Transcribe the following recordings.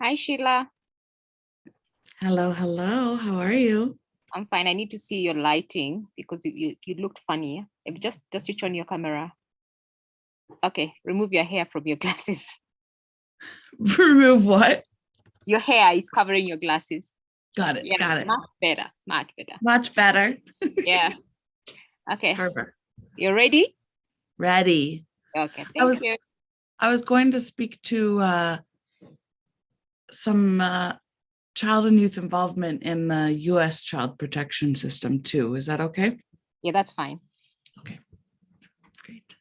Hi, Sheila. Hello, hello. How are you? I'm fine. I need to see your lighting because you looked funny. If just switch on your camera. Okay, remove your hair from your glasses. Remove what? Your hair is covering your glasses. Got it. Yeah, Got it. much better. Much better. Much better. Yeah. Okay. Harbor. You ready? Ready. Okay. I Thank was you. I was going to speak to some child and youth involvement in the US child protection system too. Is that okay? Yeah, that's fine. Okay. Great.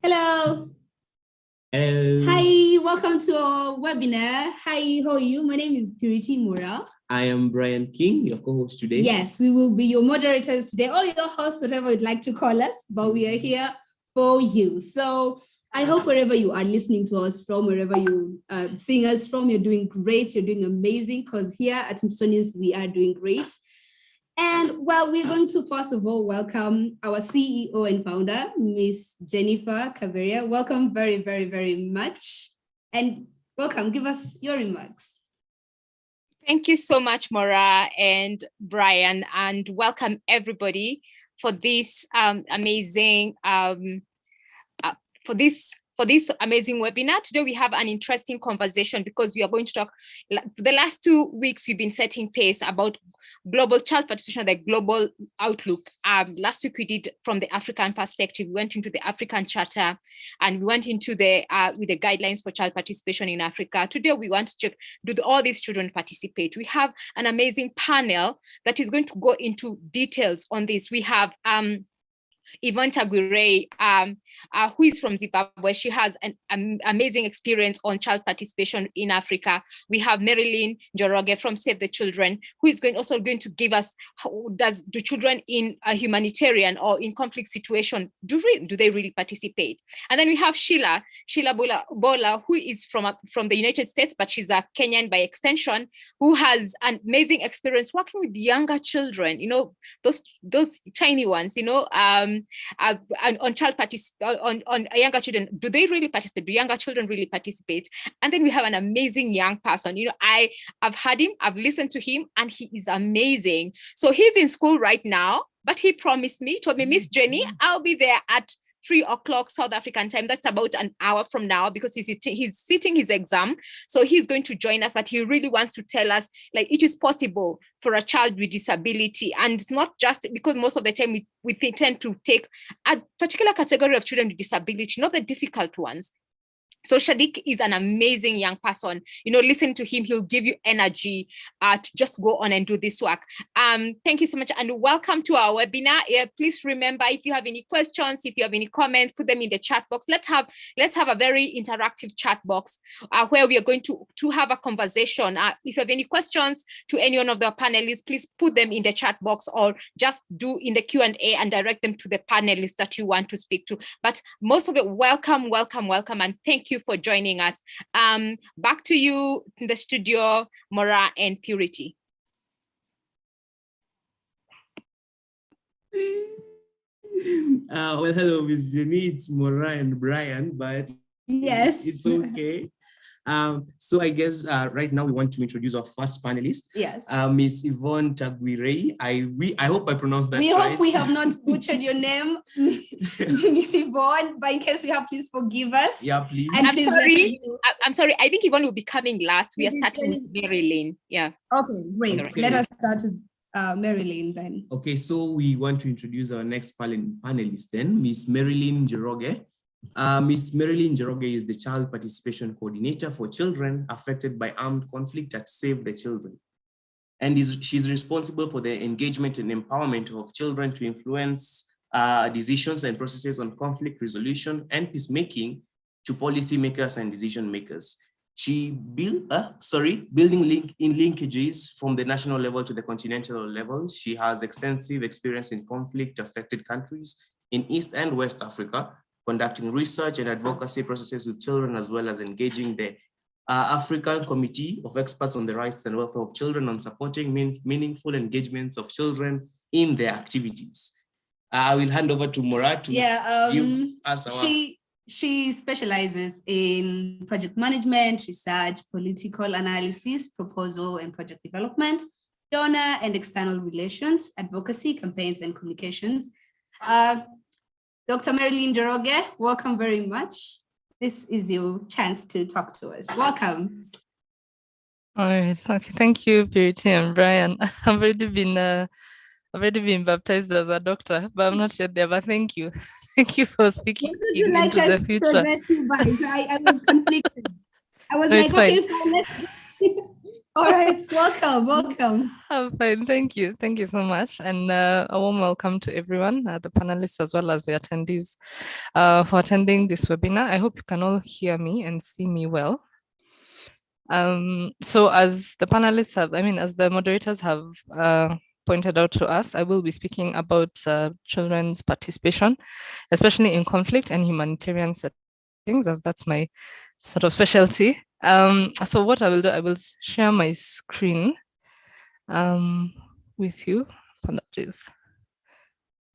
Hello. Hello. Hi, welcome to our webinar. Hi, how are you? My name is Purity Mura. I am Brian King, your co-host today. Yes, we will be your moderators today, or your host, whatever you'd like to call us, but we are here for you. So I hope wherever you are listening to us from, wherever you seeing us from, you're doing great, you're doing amazing, because here at Smithsonian's, we are doing great. And well, we're going to first of all welcome our CEO and founder, Miss Jennifer Caveria. Welcome very, very, very much. And welcome, give us your remarks. Thank you so much, Maura and Brian, and welcome everybody for this amazing amazing webinar. Today we have an interesting conversation because we are going to talk. The last 2 weeks we've been setting pace about global child participation, the global outlook. Last week we did from the African perspective. We went into the African Charter, and we went into the with the guidelines for child participation in Africa. Today we want to check, all these children participate? We have an amazing panel that is going to go into details on this. We have Yvonne Taguirey, who is from Zimbabwe. She has an amazing experience on child participation in Africa. We have Marilyn Njoroge from Save the Children, who is also going to give us do children in a humanitarian or in conflict situation, do they really participate? And then we have Sheila Bola, who is from the United States, but she's a Kenyan by extension, who has an amazing experience working with younger children, those tiny ones, on child on younger children. Do they really participate? Do younger children really participate? And then we have an amazing young person. I've had him, I've listened to him, and he is amazing. So he's in school right now, but he told me, Miss Jenny, I'll be there at 3 o'clock South African time. That's about an hour from now, because he's sitting his exam. So he's going to join us, but he really wants to tell us, it is possible for a child with disability. And it's not just because most of the time we tend to take a particular category of children with disability, not the difficult ones. So Shadiq is an amazing young person. Listen to him, he'll give you energy to just go on and do this work. Thank you so much, and welcome to our webinar. Please remember, if you have any questions, if you have any comments, put them in the chat box. Let's have a very interactive chat box where we are going to have a conversation. If you have any questions to any one of the panelists, please put them in the chat box, or just do in the Q&A and direct them to the panelists that you want to speak to. But most of it, welcome, and thank you for joining us. Back to you in the studio, Maura and Purity. Well, hello, Ms. Jenny. It's Maura and Brian, but yes, it's okay. So I guess right now we want to introduce our first panelist. Yes. Miss Yvonne Taguirey. I hope I pronounced that right. We hope we have not butchered your name, Miss Yvonne, but in case we have, please forgive us. Yeah, please. And I'm sorry. I think Yvonne will be coming last. We are starting with Marilyn. Yeah. Okay, great. Okay. Let us start with Marilyn then. Okay, so we want to introduce our next panelist then, Miss Marilyn Njoroge. Ms. Marilyn Njoroge is the Child Participation Coordinator for children affected by armed conflict at Save the Children. And she's responsible for the engagement and empowerment of children to influence decisions and processes on conflict resolution and peacemaking to policymakers and decision makers. She building linkages from the national level to the continental level. She has extensive experience in conflict affected countries in East and West Africa, conducting research and advocacy processes with children, as well as engaging the African Committee of Experts on the Rights and Welfare of Children on supporting meaningful engagements of children in their activities. I will hand over to Maura to give us our... She specializes in project management, research, political analysis, proposal and project development, donor and external relations, advocacy, campaigns, and communications. Dr. Marilyn Njoroge, welcome very much. This is your chance to talk to us. Welcome. All right. Okay. Thank you, Purity and Brian. I've already been baptized as a doctor, but I'm not yet there. But thank you. Thank you for speaking. What would you like us to address you by? So I was conflicted. I was no, like, okay, fine, let's... All right, welcome. I'm fine, thank you. Thank you so much. And a warm welcome to everyone, the panelists as well as the attendees for attending this webinar. I hope you can all hear me and see me well. So as the panelists have, as the moderators have pointed out to us, I will be speaking about children's participation, especially in conflict and humanitarian settings, as that's my sort of specialty. So what I will do, I will share my screen with you. Apologies.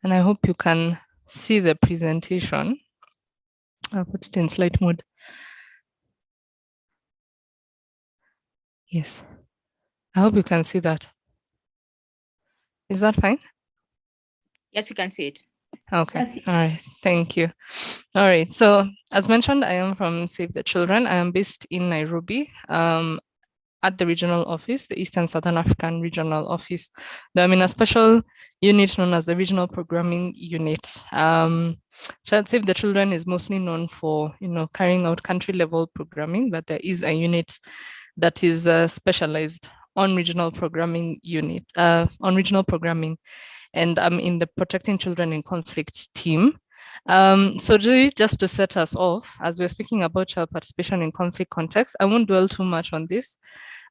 And I hope you can see the presentation. I'll put it in slide mode. Yes, I hope you can see that. Is that fine? Yes, we can see it. Okay, Yes. all right, thank you. All right, so as mentioned, I am from Save the Children. I am based in Nairobi at the regional office, the East and Southern African Regional Office. I'm in a special unit known as the Regional Programming Unit. Save the Children is mostly known for, carrying out country level programming, but there is a unit that is specialized on regional programming and I'm in the Protecting Children in Conflict team. So just to set us off, as we're speaking about child participation in conflict context, I won't dwell too much on this,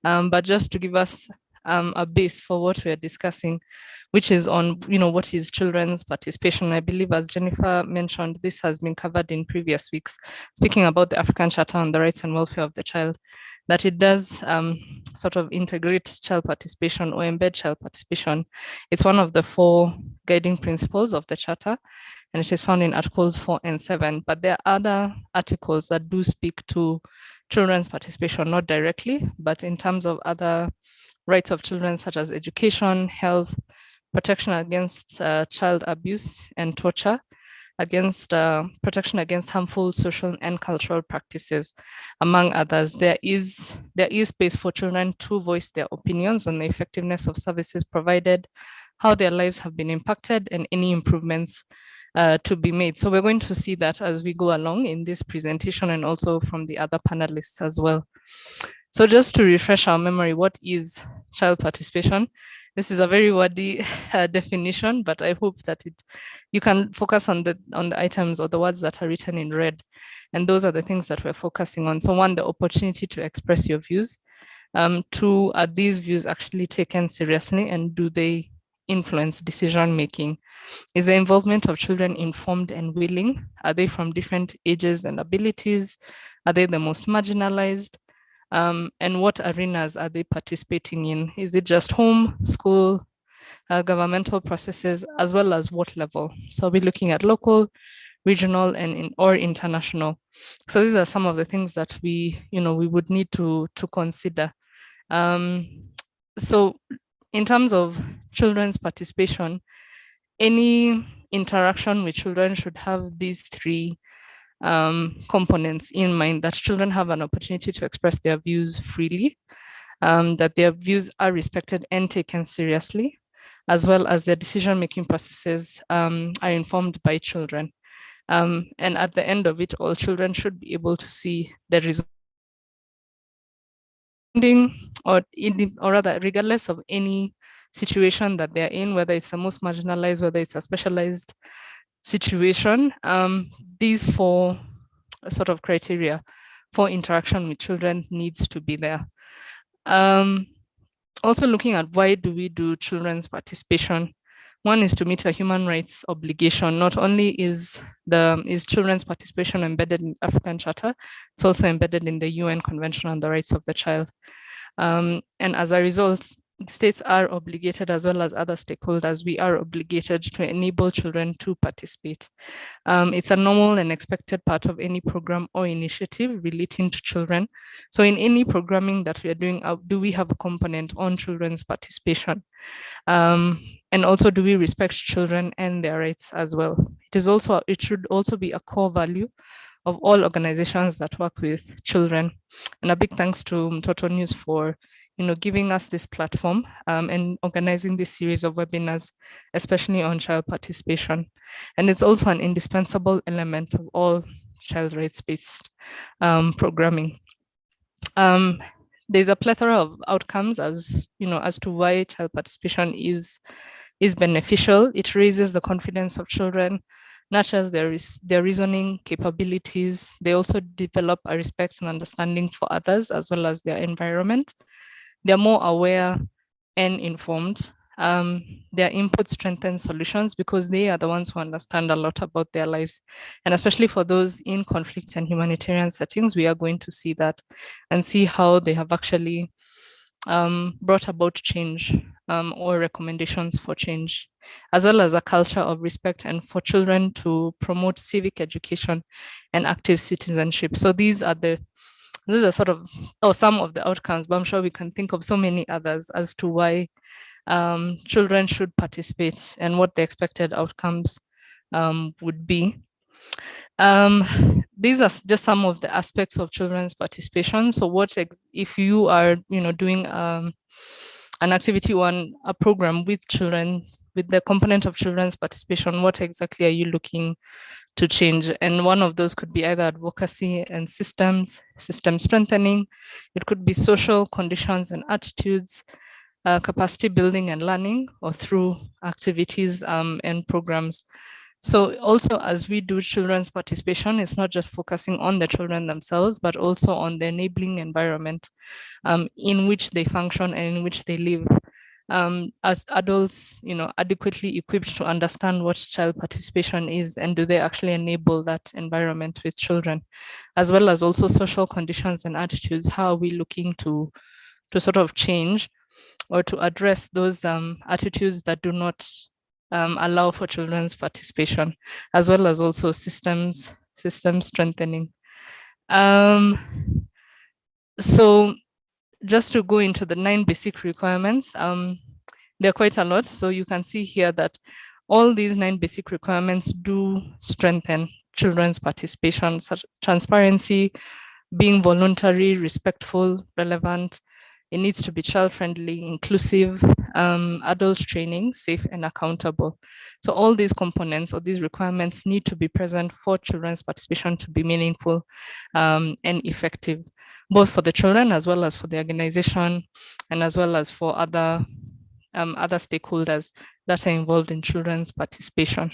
but just to give us a base for what we're discussing, which is on, what is children's participation. I believe, as Jennifer mentioned, this has been covered in previous weeks, speaking about the African Charter on the Rights and Welfare of the Child, that it does sort of integrate child participation or embed child participation. It's one of the 4 guiding principles of the Charter, and it is found in Articles 4 and 7. But there are other articles that do speak to children's participation, not directly, but in terms of other rights of children, such as education, health, protection against child abuse and torture, against protection against harmful social and cultural practices, among others. There is space for children to voice their opinions on the effectiveness of services provided, how their lives have been impacted, and any improvements to be made. So we're going to see that as we go along in this presentation and also from the other panelists as well. So just to refresh our memory, what is child participation? This is a very wordy definition, but I hope that you can focus on the items or the words that are written in red. And those are the things that we're focusing on. So 1, the opportunity to express your views. 2, are these views actually taken seriously, and do they influence decision making? Is the involvement of children informed and willing? Are they from different ages and abilities? Are they the most marginalized? And what arenas are they participating in? Is it just home, school, governmental processes, as well as what level? So we'll be looking at local, regional, and or international. So these are some of the things that we would need to consider. So in terms of children's participation, any interaction with children should have these 3 components in mind: that children have an opportunity to express their views freely, that their views are respected and taken seriously, as well as their decision-making processes are informed by children. And at the end of it, all children should be able to see the result, or rather, regardless of any situation that they're in, whether it's the most marginalized, whether it's a specialized situation, these 4 sort of criteria for interaction with children needs to be there. Also looking at why do we do children's participation. 1 is to meet a human rights obligation. Not only is children's participation embedded in the African Charter, it's also embedded in the UN Convention on the Rights of the Child. And as a result, states are obligated, as well as other stakeholders, we are obligated to enable children to participate. It's a normal and expected part of any program or initiative relating to children. So in any programming that we are doing, do we have a component on children's participation? And also, do we respect children and their rights as well? It should also be a core value of all organizations that work with children. And a big thanks to Toto News for giving us this platform and organizing this series of webinars, especially on child participation. And it's also an indispensable element of all child rights-based programming. there's a plethora of outcomes as to why child participation is beneficial. It raises the confidence of children, nurtures their reasoning capabilities. They also develop a respect and understanding for others as well as their environment. They're more aware and informed. Their input strengthens solutions because they are the ones who understand a lot about their lives. And especially for those in conflict and humanitarian settings, we are going to see that and see how they have actually brought about change or recommendations for change, as well as a culture of respect and for children to promote civic education and active citizenship. So these are sort of some of the outcomes, but I'm sure we can think of so many others as to why children should participate and what the expected outcomes would be. These are just some of the aspects of children's participation. So if you are doing an activity on a program with children, with the component of children's participation, what exactly are you looking to change? And one of those could be either advocacy and system strengthening. It could be social conditions and attitudes, capacity building and learning, or through activities and programs. So also, as we do children's participation, it's not just focusing on the children themselves, but also on the enabling environment in which they function and in which they live. As adults, adequately equipped to understand what child participation is, and do they actually enable that environment with children, as well as also social conditions and attitudes. How are we looking to sort of change or to address those attitudes that do not allow for children's participation, as well as also system strengthening. So just to go into the 9 basic requirements, there are quite a lot. So you can see here that all these 9 basic requirements do strengthen children's participation, such transparency, being voluntary, respectful, relevant. It needs to be child-friendly, inclusive, adult training, safe and accountable. So all these components or these requirements need to be present for children's participation to be meaningful and effective, both for the children as well as for the organization and as well as for other stakeholders that are involved in children's participation.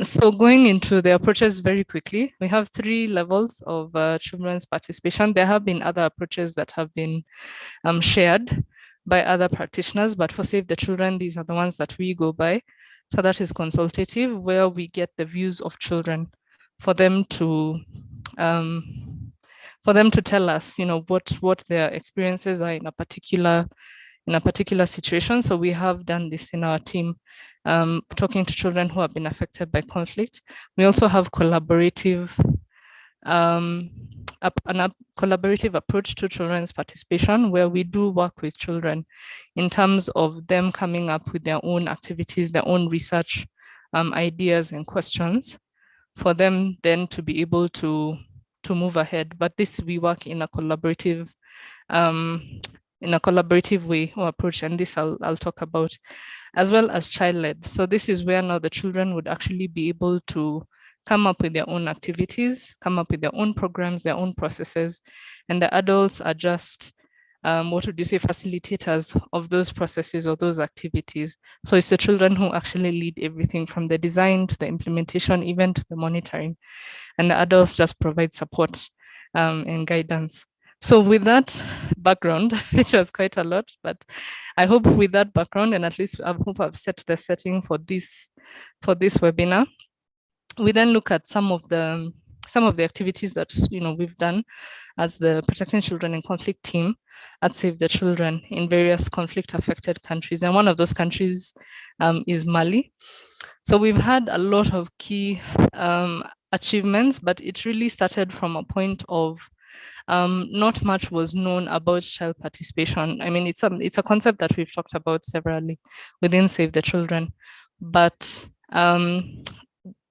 So going into the approaches very quickly, we have 3 levels of children's participation. There have been other approaches that have been shared by other practitioners, but for Save the Children, these are the ones that we go by. So that is consultative, where we get the views of children for them to tell us, what their experiences are in a particular situation. So we have done this in our team, talking to children who have been affected by conflict. We also have collaborative approach to children's participation, where we do work with children in terms of them coming up with their own activities, their own research ideas and questions for them then to be able to move ahead. But this, we work in a collaborative way or approach, and this I'll talk about, as well as child-led. So this is where now the children would actually be able to come up with their own activities, come up with their own programs, their own processes, and the adults are just facilitators of those processes or those activities. So it's the children who actually lead everything from the design to the implementation, even to the monitoring, and the adults just provide support and guidance. So with that background, which was quite a lot, but I hope with that background, and at least I hope I've set the setting for this webinar, we then look at some of the activities that we've done as the Protecting Children in Conflict team at Save the Children in various conflict-affected countries, and one of those countries is Mali. So we've had a lot of key achievements, but it really started from a point of not much was known about child participation. I mean, it's a concept that we've talked about severally within Save the Children, but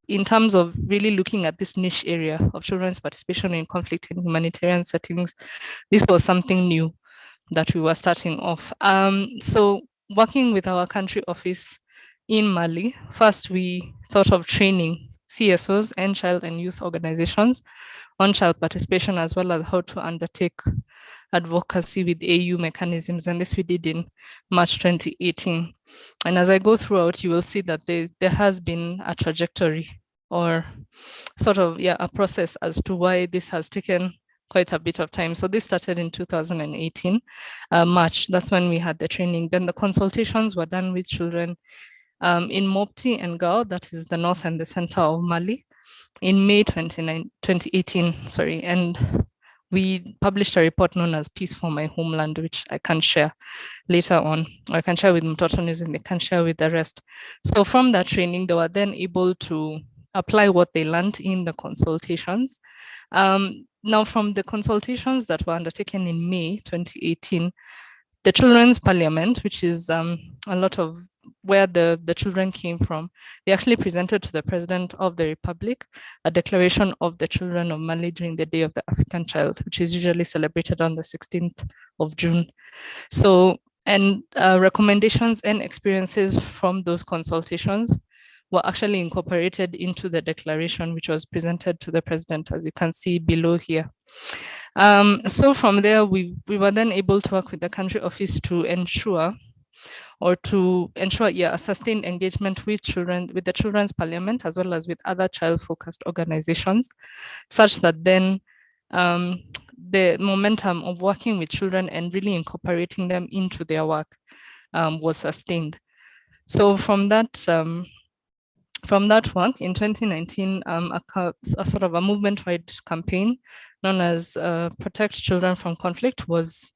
in terms of really looking at this niche area of children's participation in conflict and humanitarian settings, this was something new that we were starting off. So working with our country office in Mali, first we thought of training CSOs, and child and youth organizations on child participation, as well as how to undertake advocacy with AU mechanisms. And this we did in March 2018. And as I go throughout, you will see that there has been a trajectory, or sort of, a process as to why this has taken quite a bit of time. So this started in 2018, March. That's when we had the training. Then the consultations were done with children in Mopti and Gao, that is the north and the center of Mali, in May 2018, and we published a report known as Peace for My Homeland, which I can share later on, or I can share with Mtoto News and they can share with the rest. So from that training, they were then able to apply what they learned in the consultations. Now, from the consultations that were undertaken in May 2018, the Children's Parliament, which is a lot of where the children came from, they actually presented to the President of the Republic a declaration of the children of Mali during the Day of the African Child, which is usually celebrated on the 16th of June. So, and recommendations and experiences from those consultations were actually incorporated into the declaration, which was presented to the President, as you can see below here. So from there, we were then able to work with the country office to ensure a sustained engagement with children, with the Children's Parliament, as well as with other child-focused organizations, such that then the momentum of working with children and really incorporating them into their work was sustained. So from that work in 2019, a sort of a movement-wide campaign known as Protect Children from Conflict was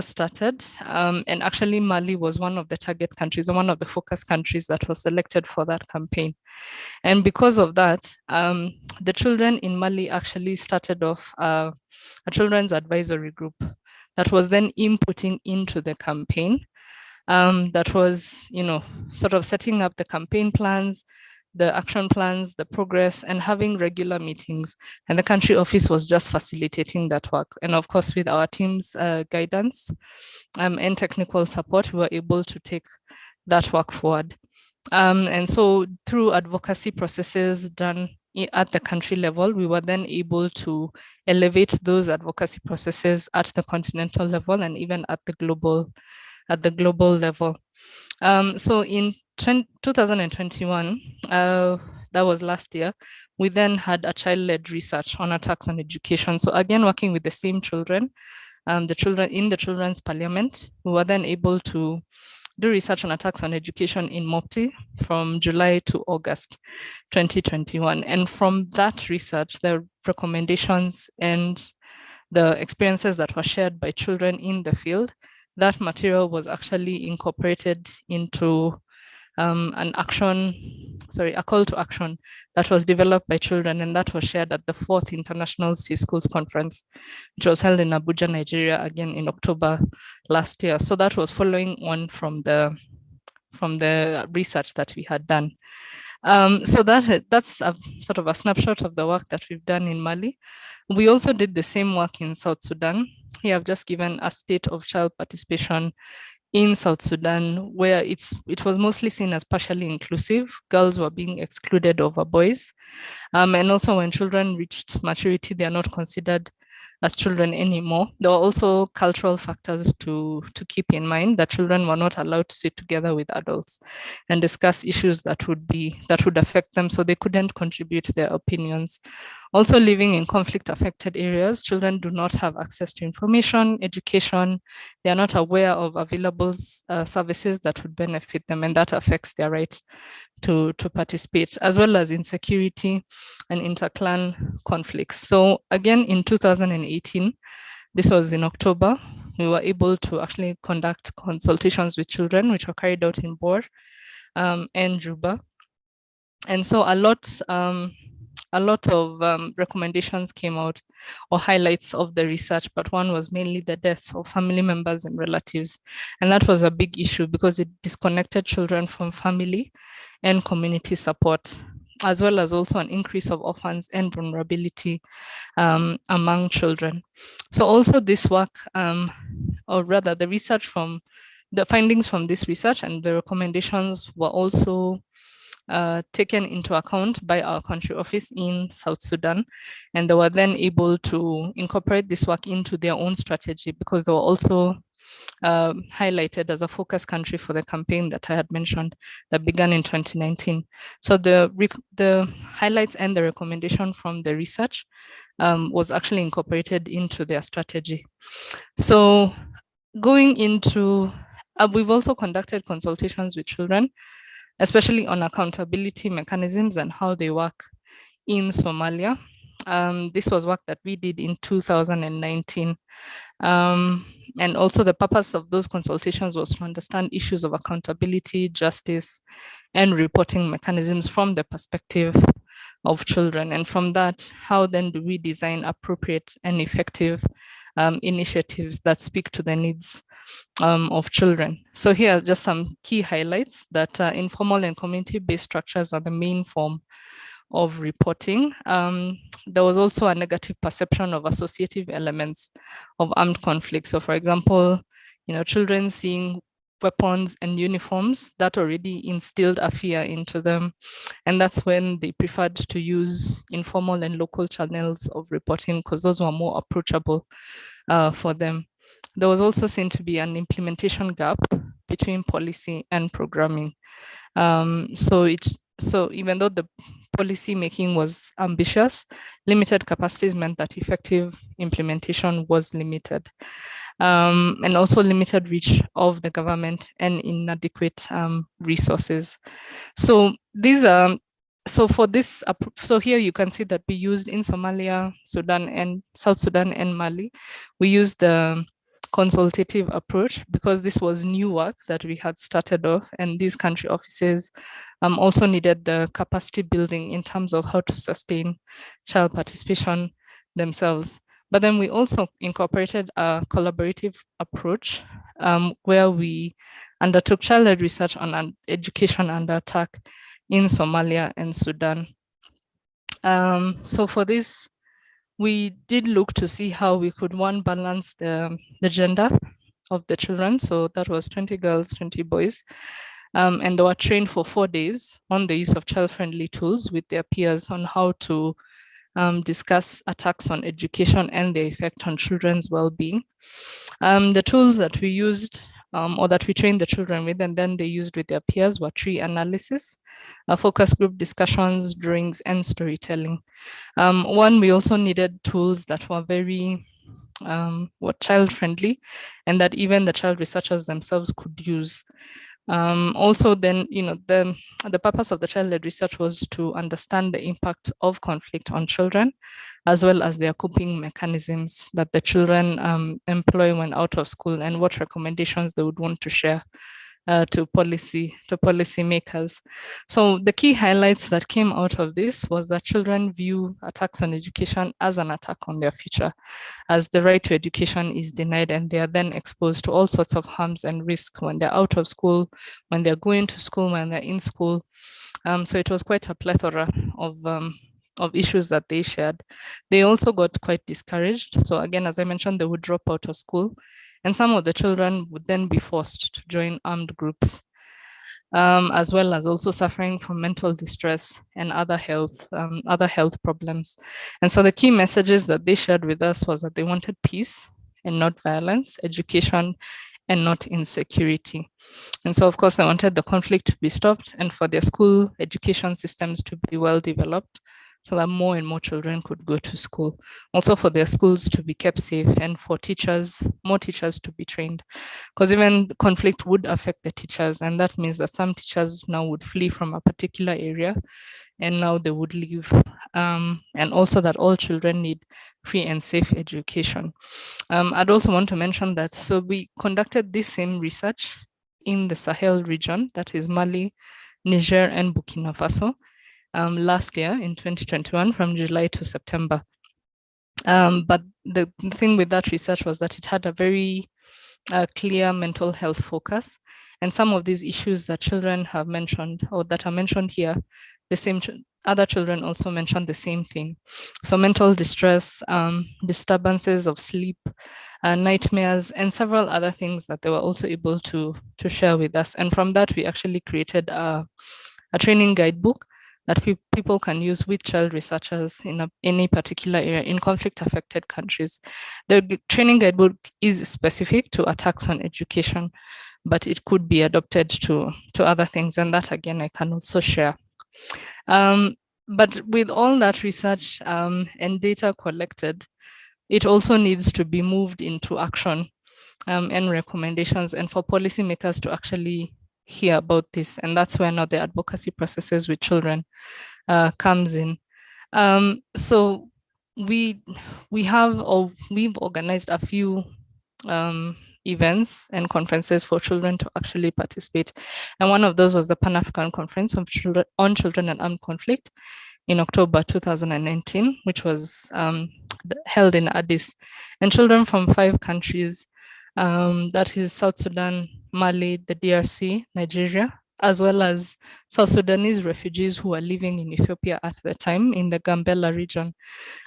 started. And actually Mali was one of the target countries, or one of the focus countries that was selected for that campaign. And because of that, the children in Mali actually started off a children's advisory group that was then inputting into the campaign. That was, sort of setting up the campaign plans, the action plans, the progress, and having regular meetings. And the country office was just facilitating that work. And of course, with our team's guidance and technical support, we were able to take that work forward. And so through advocacy processes done at the country level, we were then able to elevate those advocacy processes at the continental level and even at the global level. So in 2021, that was last year, we then had a child-led research on attacks on education. So again, working with the same children, the children in the Children's Parliament, we were then able to do research on attacks on education in Mopti from July to August 2021. And from that research, the recommendations and the experiences that were shared by children in the field, that material was actually incorporated into a call to action that was developed by children, and that was shared at the 4th International Safe Schools Conference, which was held in Abuja, Nigeria, again in October last year. So that was following on from the research that we had done. So that's a sort of a snapshot of the work that we've done in Mali. We also did the same work in South Sudan. Here I've just given a state of child participation in South Sudan, where it was mostly seen as partially inclusive. Girls were being excluded over boys. And also when children reached maturity, they are not considered as children anymore. There were also cultural factors to keep in mind, that children were not allowed to sit together with adults and discuss issues that would affect them, so they couldn't contribute their opinions. Also, living in conflict-affected areas, children do not have access to information, education. They are not aware of available services that would benefit them, and that affects their right to participate, as well as insecurity and interclan conflicts. So again, in 2018, this was in October, we were able to actually conduct consultations with children, which were carried out in Bor and Juba. And so a lot of recommendations came out, or highlights of the research, but one was mainly the deaths of family members and relatives. And that was a big issue because it disconnected children from family and community support, as well as also an increase of orphans and vulnerability among children. So also this work, or rather the research from the findings from this research and the recommendations were also taken into account by our country office in South Sudan. And they were then able to incorporate this work into their own strategy, because they were also highlighted as a focus country for the campaign that I had mentioned that began in 2019. So the highlights and the recommendation from the research was actually incorporated into their strategy. So going into, we've also conducted consultations with children, especially on accountability mechanisms and how they work in Somalia. This was work that we did in 2019. And also the purpose of those consultations was to understand issues of accountability, justice, and reporting mechanisms from the perspective of children. And from that, how then do we design appropriate and effective initiatives that speak to the needs of children? So here are just some key highlights that informal and community-based structures are the main form of reporting. There was also a negative perception of associative elements of armed conflict. So for example, children seeing weapons and uniforms, that already instilled a fear into them. And that's when they preferred to use informal and local channels of reporting, because those were more approachable for them. There was also seen to be an implementation gap between policy and programming. So even though the policy making was ambitious, limited capacities meant that effective implementation was limited, and also limited reach of the government and inadequate resources. So these are, so for this, so here you can see that we used in Somalia, Sudan, and South Sudan and Mali, we used the consultative approach because this was new work that we had started off, and these country offices also needed the capacity building in terms of how to sustain child participation themselves. But then we also incorporated a collaborative approach where we undertook child-led research on education under attack in Somalia and Sudan. So for this, we did look to see how we could, one, balance the gender of the children. So that was 20 girls, 20 boys. And they were trained for 4 days on the use of child-friendly tools with their peers on how to discuss attacks on education and their effect on children's well-being. The tools that we used or that we trained the children with and then they used with their peers were tree analysis, focus group discussions, drawings, and storytelling. One, we also needed tools that were very child-friendly and that even the child researchers themselves could use. Also then, the purpose of the child-led research was to understand the impact of conflict on children, as well as their coping mechanisms that the children employ when out of school and what recommendations they would want to share to policy makers. So the key highlights that came out of this was that children view attacks on education as an attack on their future, as the right to education is denied and they are then exposed to all sorts of harms and risks when they're out of school, when they're going to school, when they're in school. So it was quite a plethora of issues that they shared. They also got quite discouraged. So again, as I mentioned, they would drop out of school. And some of the children would then be forced to join armed groups, as well as also suffering from mental distress and other health problems. And so the key messages that they shared with us was that they wanted peace and not violence, education and not insecurity. And so, of course, they wanted the conflict to be stopped and for their school education systems to be well developed, so that more and more children could go to school. Also for their schools to be kept safe and for more teachers to be trained. Because even the conflict would affect the teachers, and that means that some teachers now would flee from a particular area and now they would leave. And also that all children need free and safe education. I'd also want to mention that, so we conducted this same research in the Sahel region, that is Mali, Niger, and Burkina Faso. Last year in 2021 from July to September. But the thing with that research was that it had a very clear mental health focus. And some of these issues that children have mentioned or that are mentioned here, other children also mentioned the same thing. So mental distress, disturbances of sleep, nightmares, and several other things that they were also able to share with us. And from that, we actually created a a training guidebook that people can use with child researchers in any particular area in conflict affected countries. The training guidebook is specific to attacks on education, but it could be adopted to other things. And that again, I can also share. But with all that research and data collected, it also needs to be moved into action and recommendations, and for policymakers to actually hear about this. And that's where now the advocacy processes with children comes in. So we've organized a few events and conferences for children to actually participate. And one of those was the Pan-African Conference on Children and Armed Conflict in October 2019, which was held in Addis. And children from 5 countries, that is South Sudan, Mali, the DRC, Nigeria, as well as South Sudanese refugees who were living in Ethiopia at the time in the Gambela region,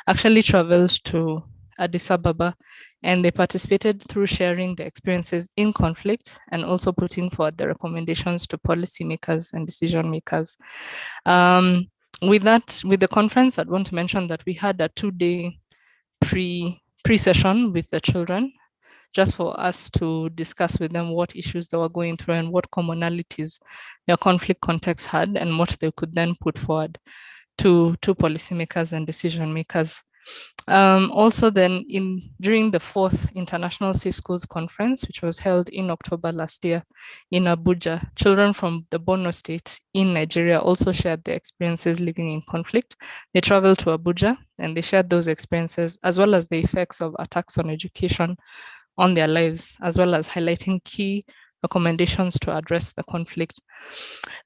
actually traveled to Addis Ababa, and they participated through sharing their experiences in conflict and also putting forward the recommendations to policymakers and decision makers. With the conference, I'd want to mention that we had a 2-day pre-session with the children, just for us to discuss with them what issues they were going through and what commonalities their conflict context had, and what they could then put forward to policymakers and decision makers. Also then during the 4th International Safe Schools Conference, which was held in October last year in Abuja, children from the Borno state in Nigeria also shared their experiences living in conflict. They traveled to Abuja and they shared those experiences, as well as the effects of attacks on education on their lives, as well as highlighting key recommendations to address the conflict.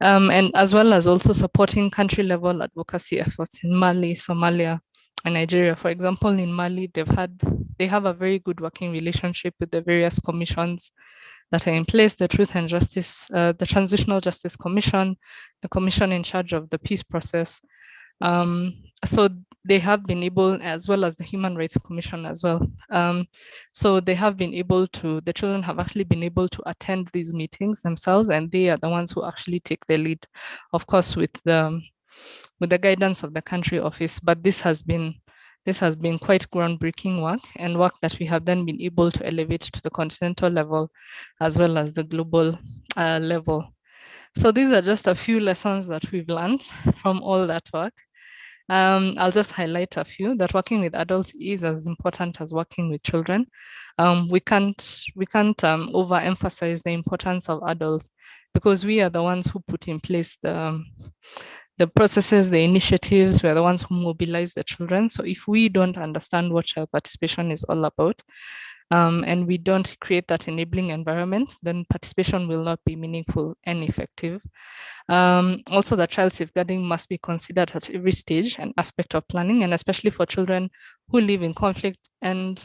And as well as also supporting country level advocacy efforts in Mali, Somalia, and Nigeria. For example, in Mali, they have a very good working relationship with the various commissions that are in place, the Truth and Justice, the Transitional Justice Commission, the commission in charge of the peace process. So they have been able, as well as the Human Rights Commission as well. So they have been able to, the children have actually been able to attend these meetings themselves, and they are the ones who actually take the lead, of course, with the guidance of the country office. But this has been quite groundbreaking work, and work that we have then been able to elevate to the continental level as well as the global level. So these are just a few lessons that we've learned from all that work. I'll just highlight a few. That working with adults is as important as working with children. We can't overemphasize the importance of adults, because we are the ones who put in place the processes, the initiatives. We're the ones who mobilize the children. So if we don't understand what child participation is all about, and we don't create that enabling environment, then participation will not be meaningful and effective. Also, the child safeguarding must be considered at every stage and aspect of planning, and especially for children who live in conflict and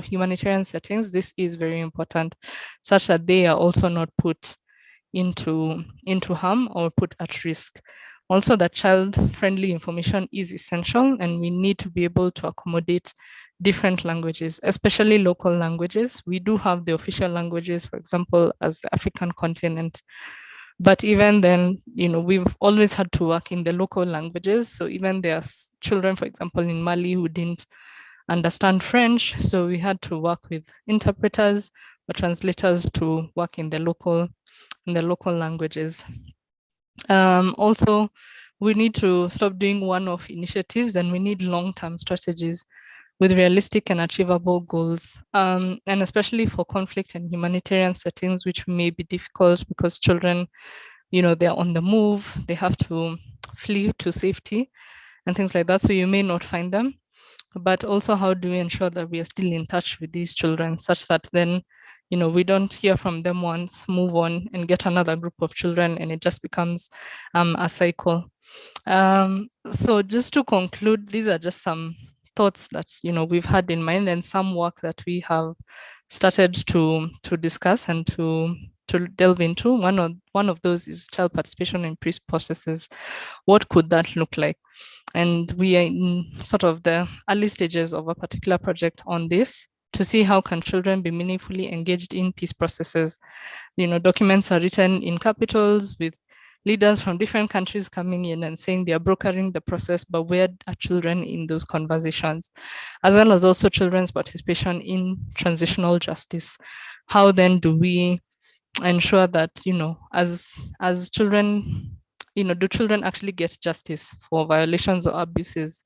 humanitarian settings. This is very important, such that they are also not put into harm or put at risk. Also, that child-friendly information is essential, and we need to be able to accommodate different languages, especially local languages. We do have the official languages, for example, as the African continent. But even then, we've always had to work in the local languages. So even there's children, for example, in Mali who didn't understand French. So we had to work with interpreters or translators to work in the local languages. Also, we need to stop doing one-off initiatives, and we need long-term strategies with realistic and achievable goals, and especially for conflict and humanitarian settings, which may be difficult because children, they're on the move, they have to flee to safety and things like that. So you may not find them, but also how do we ensure that we are still in touch with these children, such that then, we don't hear from them once, move on and get another group of children, and it just becomes a cycle. So just to conclude, these are just some thoughts that we've had in mind, and some work that we have started to discuss and to delve into. One of those is child participation in peace processes. What could that look like? And we are in sort of the early stages of a particular project on this, to see how can children be meaningfully engaged in peace processes. Documents are written in capitals with leaders from different countries coming in and saying they are brokering the process, but where are children in those conversations, as well as also children's participation in transitional justice. How then do we ensure that, as children, do children actually get justice for violations or abuses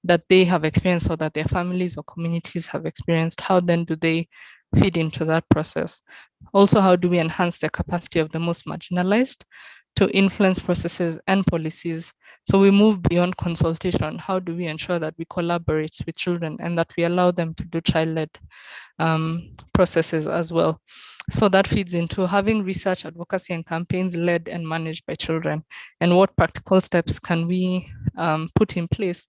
that they have experienced or that their families or communities have experienced? How then do they feed into that process? Also, how do we enhance the capacity of the most marginalized to influence processes and policies? So we move beyond consultation. How do we ensure that we collaborate with children and that we allow them to do child-led processes as well? So that feeds into having research, advocacy, and campaigns led and managed by children. And what practical steps can we put in place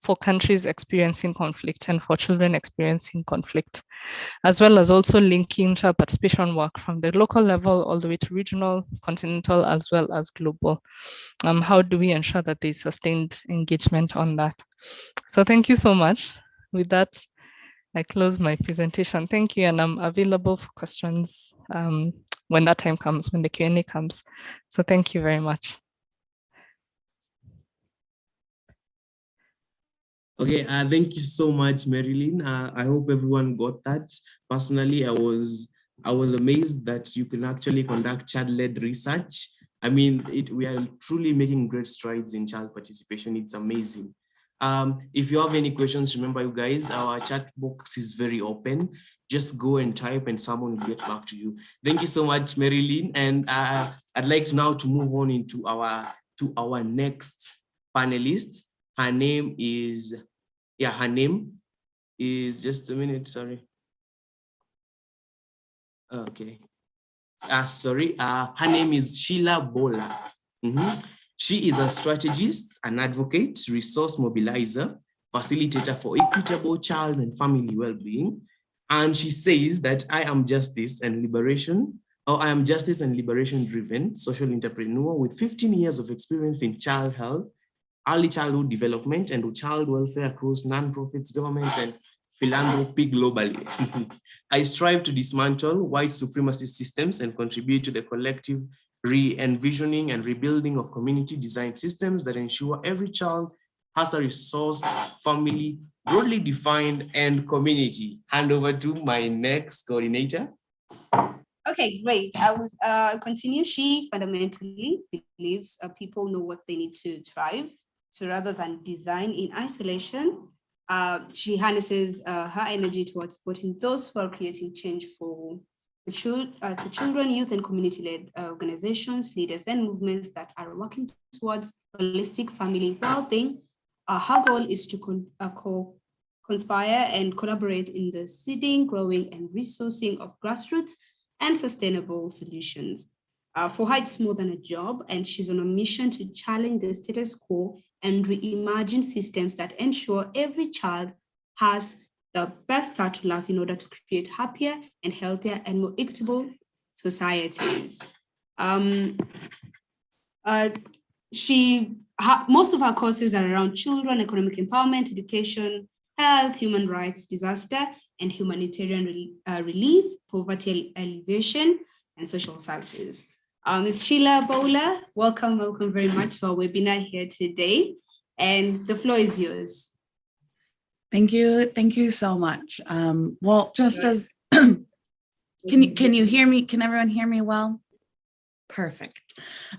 for countries experiencing conflict and for children experiencing conflict, as well as also linking child participation work from the local level all the way to regional, continental, as well as global. How do we ensure that there's sustained engagement on that? So thank you so much. With that, I close my presentation. Thank you, and I'm available for questions when that time comes, when the Q&A comes. So thank you very much. Okay, thank you so much, Marilyn. I hope everyone got that. Personally, I was amazed that you can actually conduct child-led research. I mean, we are truly making great strides in child participation. It's amazing. If you have any questions, remember, you guys, our chat box is very open. Just go and type and someone will get back to you. Thank you so much, Marilyn. And I'd like now to move on into our next panelist. Her name is, just a minute, sorry. Okay. Sorry, her name is Sheila Bola. She is a strategist, an advocate, resource mobilizer, facilitator for equitable child and family well-being. And she says that I am justice and liberation driven social entrepreneur with 15 years of experience in child health, early childhood development, and child welfare across nonprofits, governments, and philanthropy globally. I strive to dismantle white supremacy systems and contribute to the collective re-envisioning and rebuilding of community design systems that ensure every child has a resource, family, broadly defined, and community. Hand over to my next coordinator. Okay, great. I will continue. She fundamentally believes people know what they need to thrive. So rather than design in isolation, she harnesses her energy towards supporting those who are creating change for children, youth, and community-led organizations, leaders, and movements that are working towards holistic family well-being. Her goal is to conspire and collaborate in the seeding, growing, and resourcing of grassroots and sustainable solutions. For her, it's more than a job, and she's on a mission to challenge the status quo and reimagine systems that ensure every child has the best start to life in order to create happier and healthier and more equitable societies. Most of her courses are around children, economic empowerment, education, health, human rights, disaster, and humanitarian relief, poverty alleviation, and social services. Ms. Sheila Bola, welcome very much to our webinar here today. And the floor is yours. Thank you so much. Well, just as, can you hear me? Can everyone hear me well? Perfect.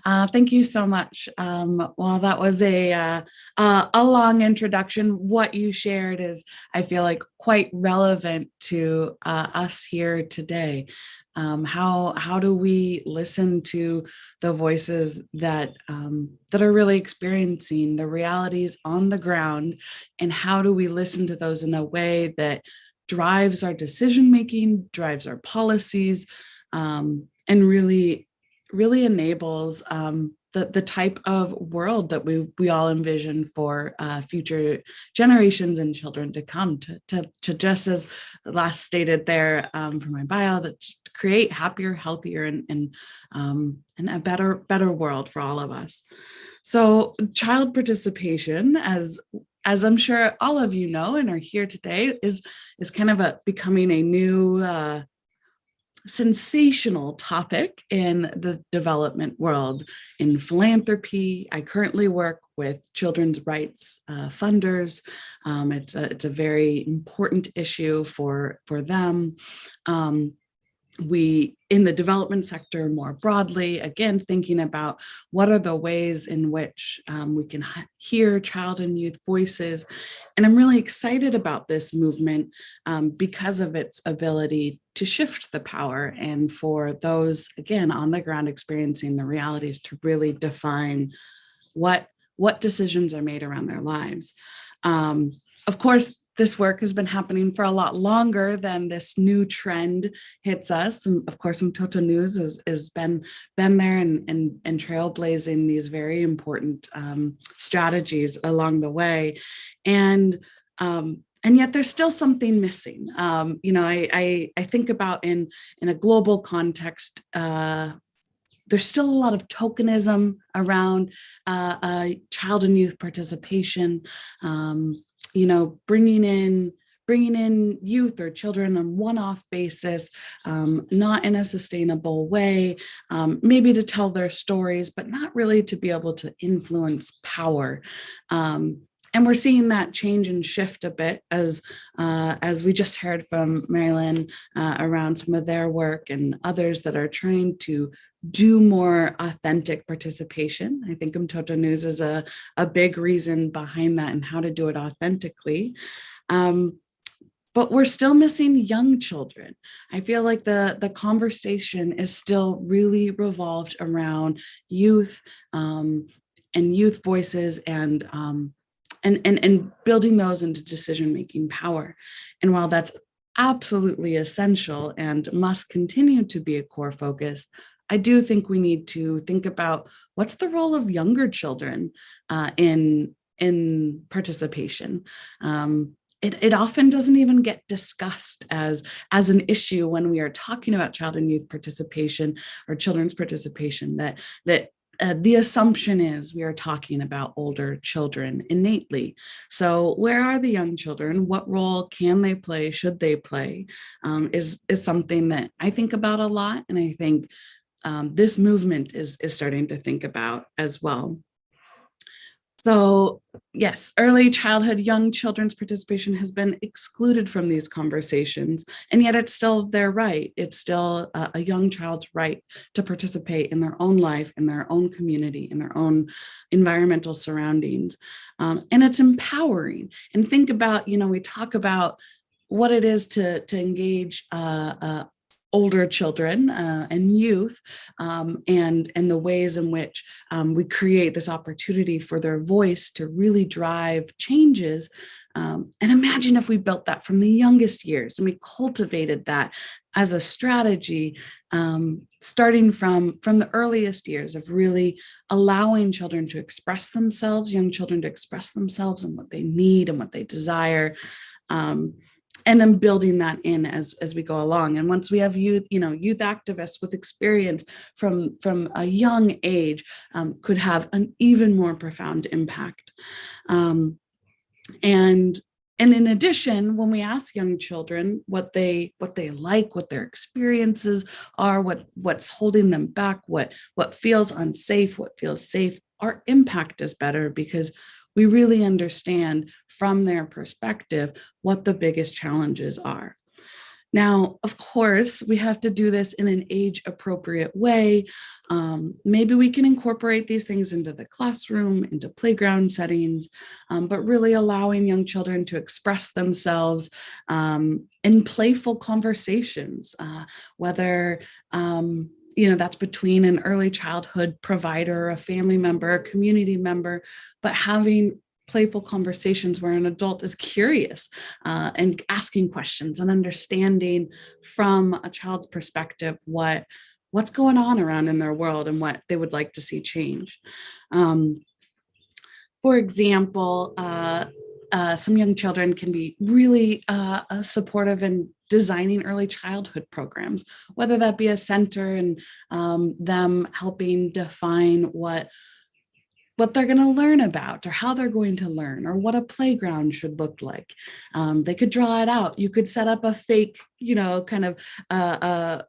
Thank you so much. Well, that was a long introduction. What you shared is, I feel like, quite relevant to us here today. How do we listen to the voices that are really experiencing the realities on the ground, and how do we listen to those in a way that drives our decision making, drives our policies, and really enables the type of world that we all envision for future generations and children to come, to just as last stated there from my bio, that just create happier, healthier, and a better world for all of us. So child participation, as I'm sure all of you know and are here today, is kind of becoming a new sensational topic in the development world. In philanthropy, I currently work with children's rights funders. It's a very important issue for them. We, in the development sector more broadly, again, thinking about what are the ways in which we can hear child and youth voices. And I'm really excited about this movement because of its ability to shift the power, and for those, again, on the ground experiencing the realities, to really define what decisions are made around their lives. Of course, this work has been happening for a lot longer than this new trend hits us. And of course, Mtoto News has been there and trailblazing these very important strategies along the way. And yet there's still something missing. I think about in a global context, there's still a lot of tokenism around child and youth participation. Bringing in youth or children on one-off basis, not in a sustainable way, maybe to tell their stories, but not really to be able to influence power. And we're seeing that change and shift a bit as we just heard from Marilyn around some of their work and others that are trying to do more authentic participation. I think Mtoto News is a big reason behind that and how to do it authentically. But we're still missing young children. I feel like the conversation is still really revolved around youth and youth voices and building those into decision-making power. And while that's absolutely essential and must continue to be a core focus, I do think we need to think about what's the role of younger children in participation. It often doesn't even get discussed as an issue when we are talking about child and youth participation or children's participation, that the assumption is we are talking about older children innately. So where are the young children? What role can they play? Should they play? Is something that I think about a lot. And I think this movement is starting to think about as well. So yes, early childhood, young children's participation has been excluded from these conversations, and yet it's still their right. It's still a young child's right to participate in their own life, in their own community, in their own environmental surroundings. And it's empowering. And think about, we talk about what it is to engage older children and youth, and the ways in which we create this opportunity for their voice to really drive changes. And imagine if we built that from the youngest years and we cultivated that as a strategy, starting from the earliest years of really allowing children to express themselves, young children to express themselves and what they need and what they desire. And then building that in as we go along. And once we have youth, youth activists with experience from a young age could have an even more profound impact. And in addition, when we ask young children what they like, what their experiences are, what's holding them back, what feels unsafe, what feels safe, our impact is better because we really understand from their perspective what the biggest challenges are. Now, of course, we have to do this in an age-appropriate way. Maybe we can incorporate these things into the classroom, into playground settings, but really allowing young children to express themselves in playful conversations, whether that's between an early childhood provider, a family member, a community member, but having playful conversations where an adult is curious and asking questions and understanding from a child's perspective what's going on around in their world and what they would like to see change. For example, some young children can be really supportive in designing early childhood programs, whether that be a center and them helping define what they're going to learn about or how they're going to learn or what a playground should look like. They could draw it out. You could set up a fake, kind of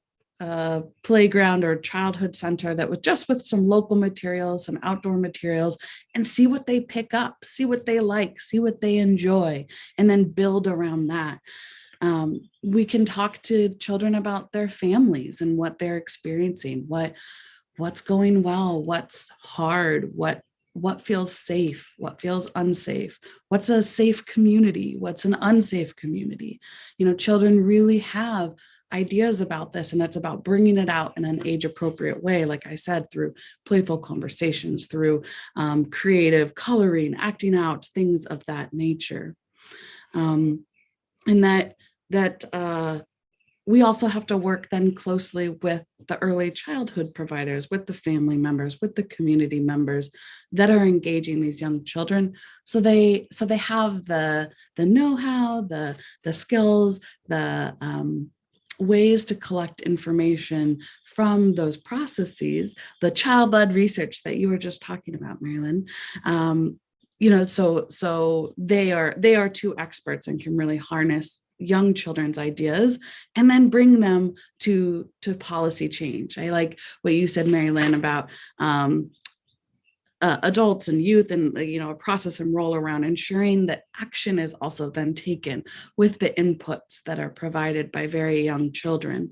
playground or childhood center that with some local materials, some outdoor materials, and see what they pick up, see what they like, see what they enjoy, and then build around that. We can talk to children about their families and what they're experiencing, what's going well, what's hard, what feels safe, what feels unsafe, what's a safe community, what's an unsafe community. Children really have ideas about this, and it's about bringing it out in an age appropriate way, like I said, through playful conversations, through creative coloring, acting out, things of that nature. And that we also have to work then closely with the early childhood providers, with the family members, with the community members that are engaging these young children. So they have the know-how, the skills, the ways to collect information from those processes, the child-led research that you were just talking about, Marilyn. So they are two experts and can really harness young children's ideas and then bring them to policy change. I like what you said, Marilyn, about adults and youth, and a process and roll around ensuring that action is also then taken with the inputs that are provided by very young children,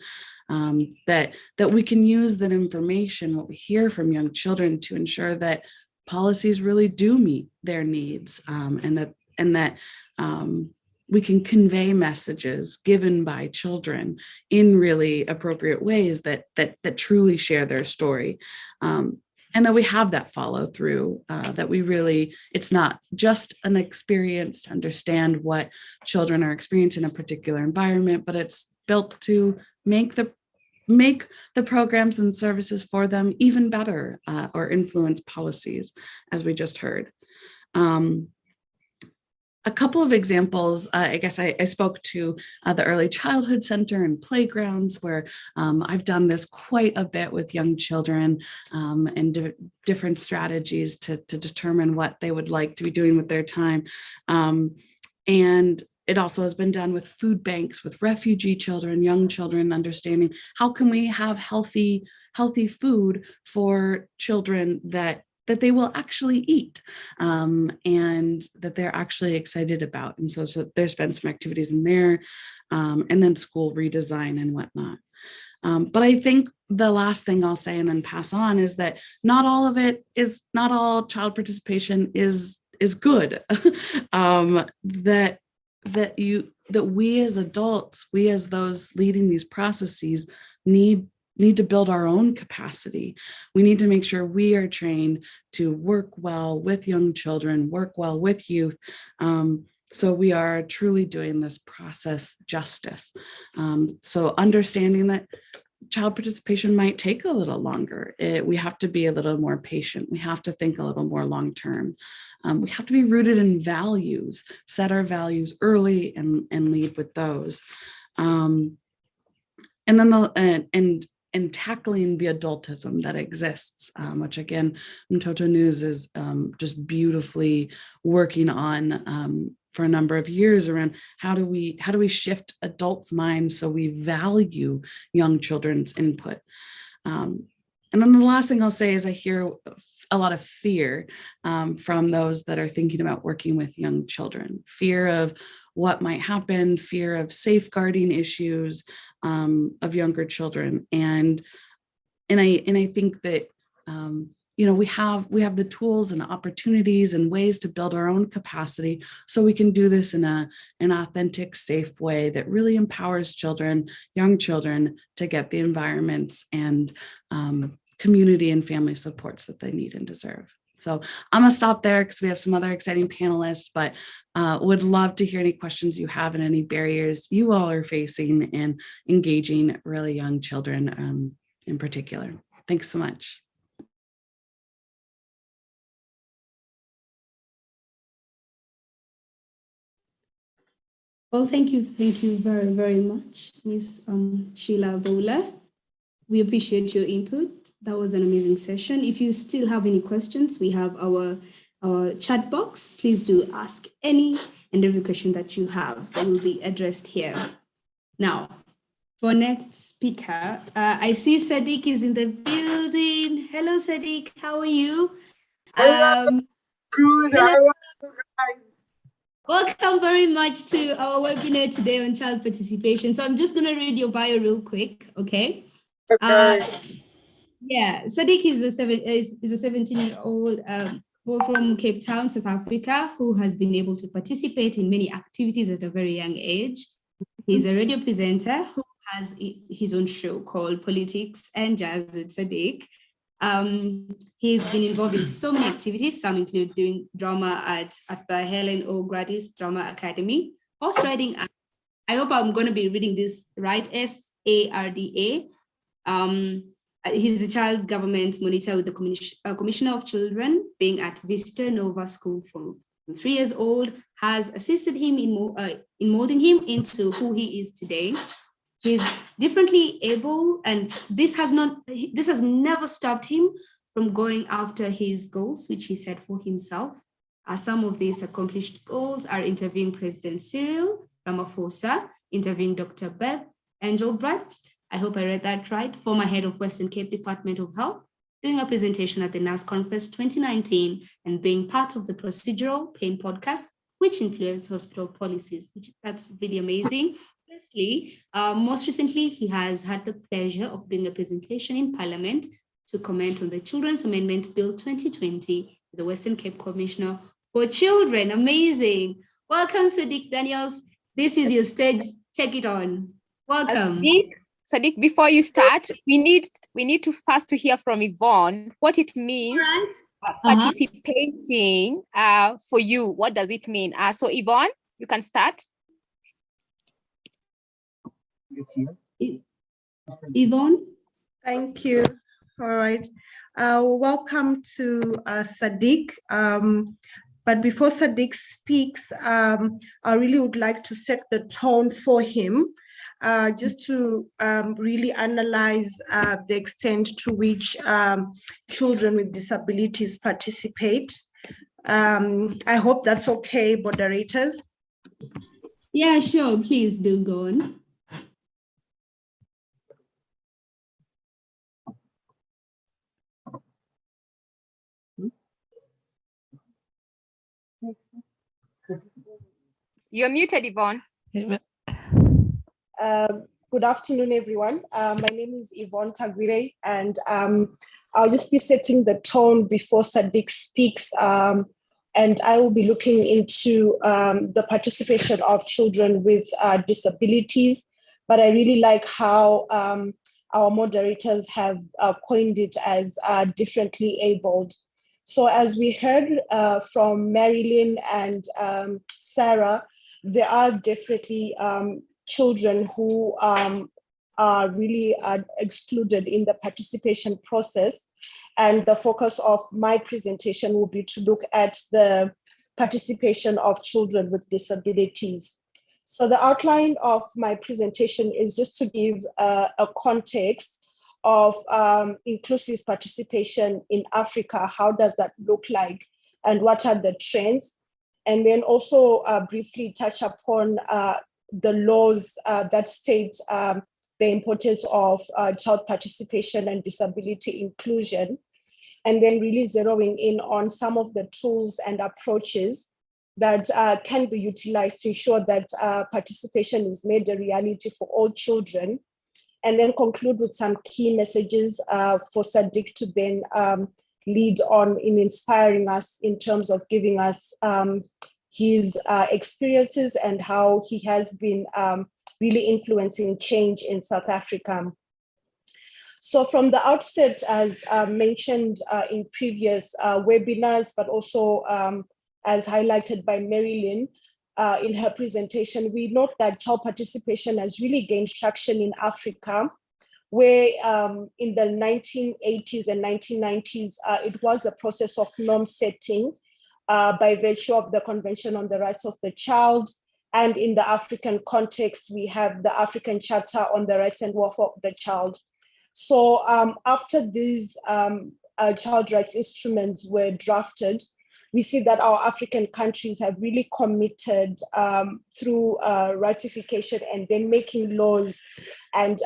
that we can use that information, what we hear from young children, to ensure that policies really do meet their needs, and that we can convey messages given by children in really appropriate ways that truly share their story. And that we have that follow through, that we really, it's not just an experience to understand what children are experiencing in a particular environment, but it's built to make the programs and services for them even better, or influence policies, as we just heard. A couple of examples, I guess I spoke to the Early Childhood Center and playgrounds, where I've done this quite a bit with young children, and different strategies to determine what they would like to be doing with their time. And it also has been done with food banks, with refugee children, young children, understanding how can we have healthy food for children that they will actually eat, and that they're actually excited about. And so there's been some activities in there, and then school redesign and whatnot. But I think the last thing I'll say and then pass on is that not all child participation is good. That we as adults, we as those leading these processes, need to build our own capacity. We need to make sure we are trained to work well with young children, work well with youth, so we are truly doing this process justice. So understanding that child participation might take a little longer. We have to be a little more patient. We have to think a little more long-term. We have to be rooted in values, set our values early and lead with those. And then and tackling the adultism that exists, which again, Mtoto News is just beautifully working on for a number of years around how do we shift adults' minds so we value young children's input. And then the last thing I'll say is I hear a lot of fear from those that are thinking about working with young children, fear of what might happen, fear of safeguarding issues of younger children. And I think that, we have the tools and opportunities and ways to build our own capacity so we can do this in an authentic, safe way that really empowers children, young children, to get the environments and community and family supports that they need and deserve. So I'm gonna stop there because we have some other exciting panelists, but would love to hear any questions you have and any barriers you all are facing in engaging really young children in particular. Thanks so much. Well, thank you very, very much, Ms. Sheila Bowler. We appreciate your input. That was an amazing session. If you still have any questions, we have our chat box. Please do ask any and every question that you have that will be addressed here. Now, For next speaker, I see Sadiq is in the building. Hello, Sadiq. How are you? Good. Hello. Welcome very much to our webinar today on child participation. So I'm just going to read your bio real quick, okay? Okay. Yeah, Sadiq is a 17-year-old from Cape Town, South Africa, who has been able to participate in many activities at a very young age. He's a radio presenter who has his own show called Politics and Jazz with Sadiq. He's been involved in so many activities. Some include doing drama at the Helen O. Gratis Drama Academy, horse riding. I hope I'm going to be reading this right, SARDA. He's a child government monitor with the Commissioner of Children, being at Vista Nova School from 3 years old, has assisted him in molding him into who he is today. He's differently able, and this has never stopped him from going after his goals, which he set for himself. Some of these accomplished goals are interviewing President Cyril Ramaphosa, interviewing Dr. Beth Engelbrecht, I hope I read that right, former head of Western Cape Department of Health, doing a presentation at the NAS Conference 2019, and being part of the Procedural Pain podcast, which influenced hospital policies, that's really amazing. Firstly, most recently, he has had the pleasure of doing a presentation in Parliament to comment on the Children's Amendment Bill 2020, the Western Cape Commissioner for Children. Amazing. Welcome, Sadiq Daniels. This is your stage. Take it on. Welcome. Sadiq, before you start, we need to first to hear from Yvonne what it means participating for you. What does it mean? So Yvonne, you can start. Yvonne? Thank you. All right. Welcome to Sadiq. But before Sadiq speaks, I really would like to set the tone for him, just to really analyze the extent to which children with disabilities participate. I hope that's okay, moderators. Yeah, sure. Please do go on. You're muted, Yvonne. Good afternoon, everyone. My name is Yvonne Tagwire, and I'll just be setting the tone before Sadiq speaks. And I will be looking into the participation of children with disabilities. But I really like how our moderators have coined it as differently abled. So as we heard from Marilyn and Sarah, there are definitely children who are really excluded in the participation process. And the focus of my presentation will be to look at the participation of children with disabilities. So the outline of my presentation is just to give a context of inclusive participation in Africa. How does that look like, and what are the trends? And then also briefly touch upon the laws that state the importance of child participation and disability inclusion, and then really zeroing in on some of the tools and approaches that can be utilized to ensure that participation is made a reality for all children, and then conclude with some key messages for Sadiq to then lead on in inspiring us in terms of giving us his experiences and how he has been really influencing change in South Africa. So from the outset, as mentioned in previous webinars, but also as highlighted by Marilyn in her presentation, we note that child participation has really gained traction in Africa, where in the 1980s and 1990s, it was a process of norm setting by virtue of the Convention on the Rights of the Child. And in the African context, we have the African Charter on the Rights and Welfare of the Child. So after these child rights instruments were drafted, we see that our African countries have really committed through ratification and then making laws, and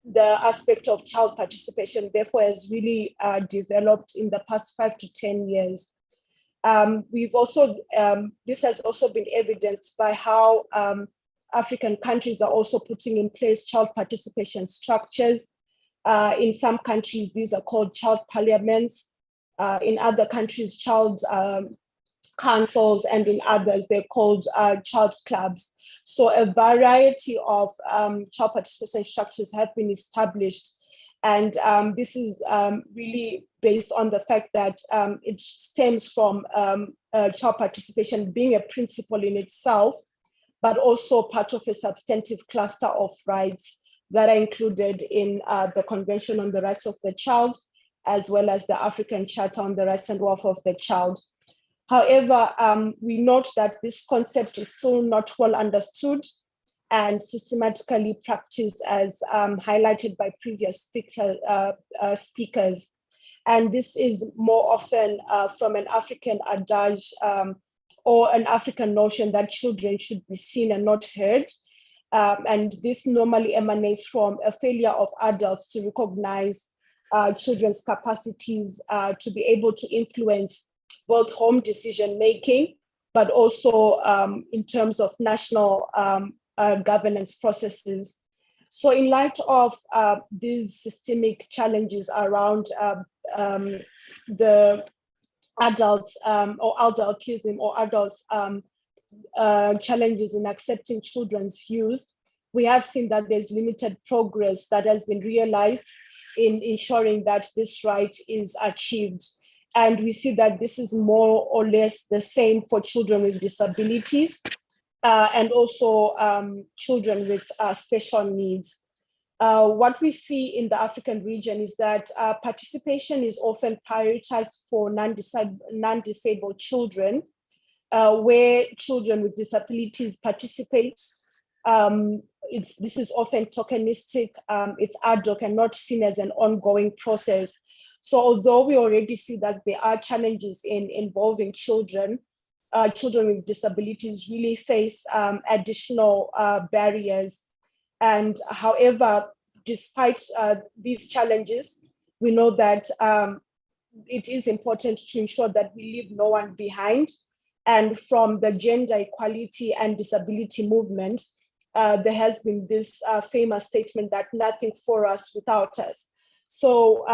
the aspect of child participation therefore has really developed in the past 5 to 10 years. We've also, this has also been evidenced by how African countries are also putting in place child participation structures. In some countries, these are called child parliaments. In other countries, child councils, and in others, they're called child clubs. So a variety of child participation structures have been established. And this is really based on the fact that it stems from child participation being a principle in itself, but also part of a substantive cluster of rights that are included in the Convention on the Rights of the Child, as well as the African Charter on the Rights and Welfare of the Child. However, we note that this concept is still not well understood and systematically practiced, as highlighted by previous speakers. And this is more often from an African adage or an African notion that children should be seen and not heard. And this normally emanates from a failure of adults to recognize children's capacities to be able to influence both home decision-making, but also in terms of national governance processes. So in light of these systemic challenges around the adults or adultism or adults challenges in accepting children's views, we have seen that there's limited progress that has been realized in ensuring that this right is achieved. And we see that this is more or less the same for children with disabilities and also children with special needs. What we see in the African region is that participation is often prioritized for non-disabled children, where children with disabilities participate. This is often tokenistic, it's ad hoc and not seen as an ongoing process. So although we already see that there are challenges in involving children, children with disabilities really face additional barriers. And however, despite these challenges, we know that it is important to ensure that we leave no one behind. And from the gender equality and disability movement, there has been this famous statement that nothing for us without us. So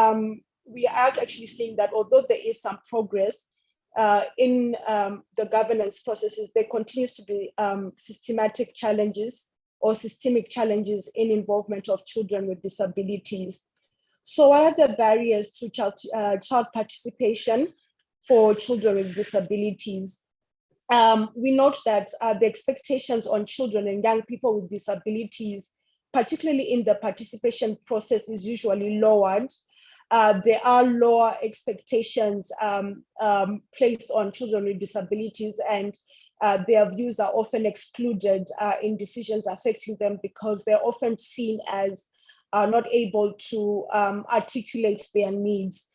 we are actually seeing that although there is some progress in the governance processes, there continues to be systematic challenges or systemic challenges in involvement of children with disabilities. So what are the barriers to child participation for children with disabilities? We note that the expectations on children and young people with disabilities, particularly in the participation process, is usually lowered. There are lower expectations placed on children with disabilities, and their views are often excluded in decisions affecting them because they're often seen as not able to articulate their needs.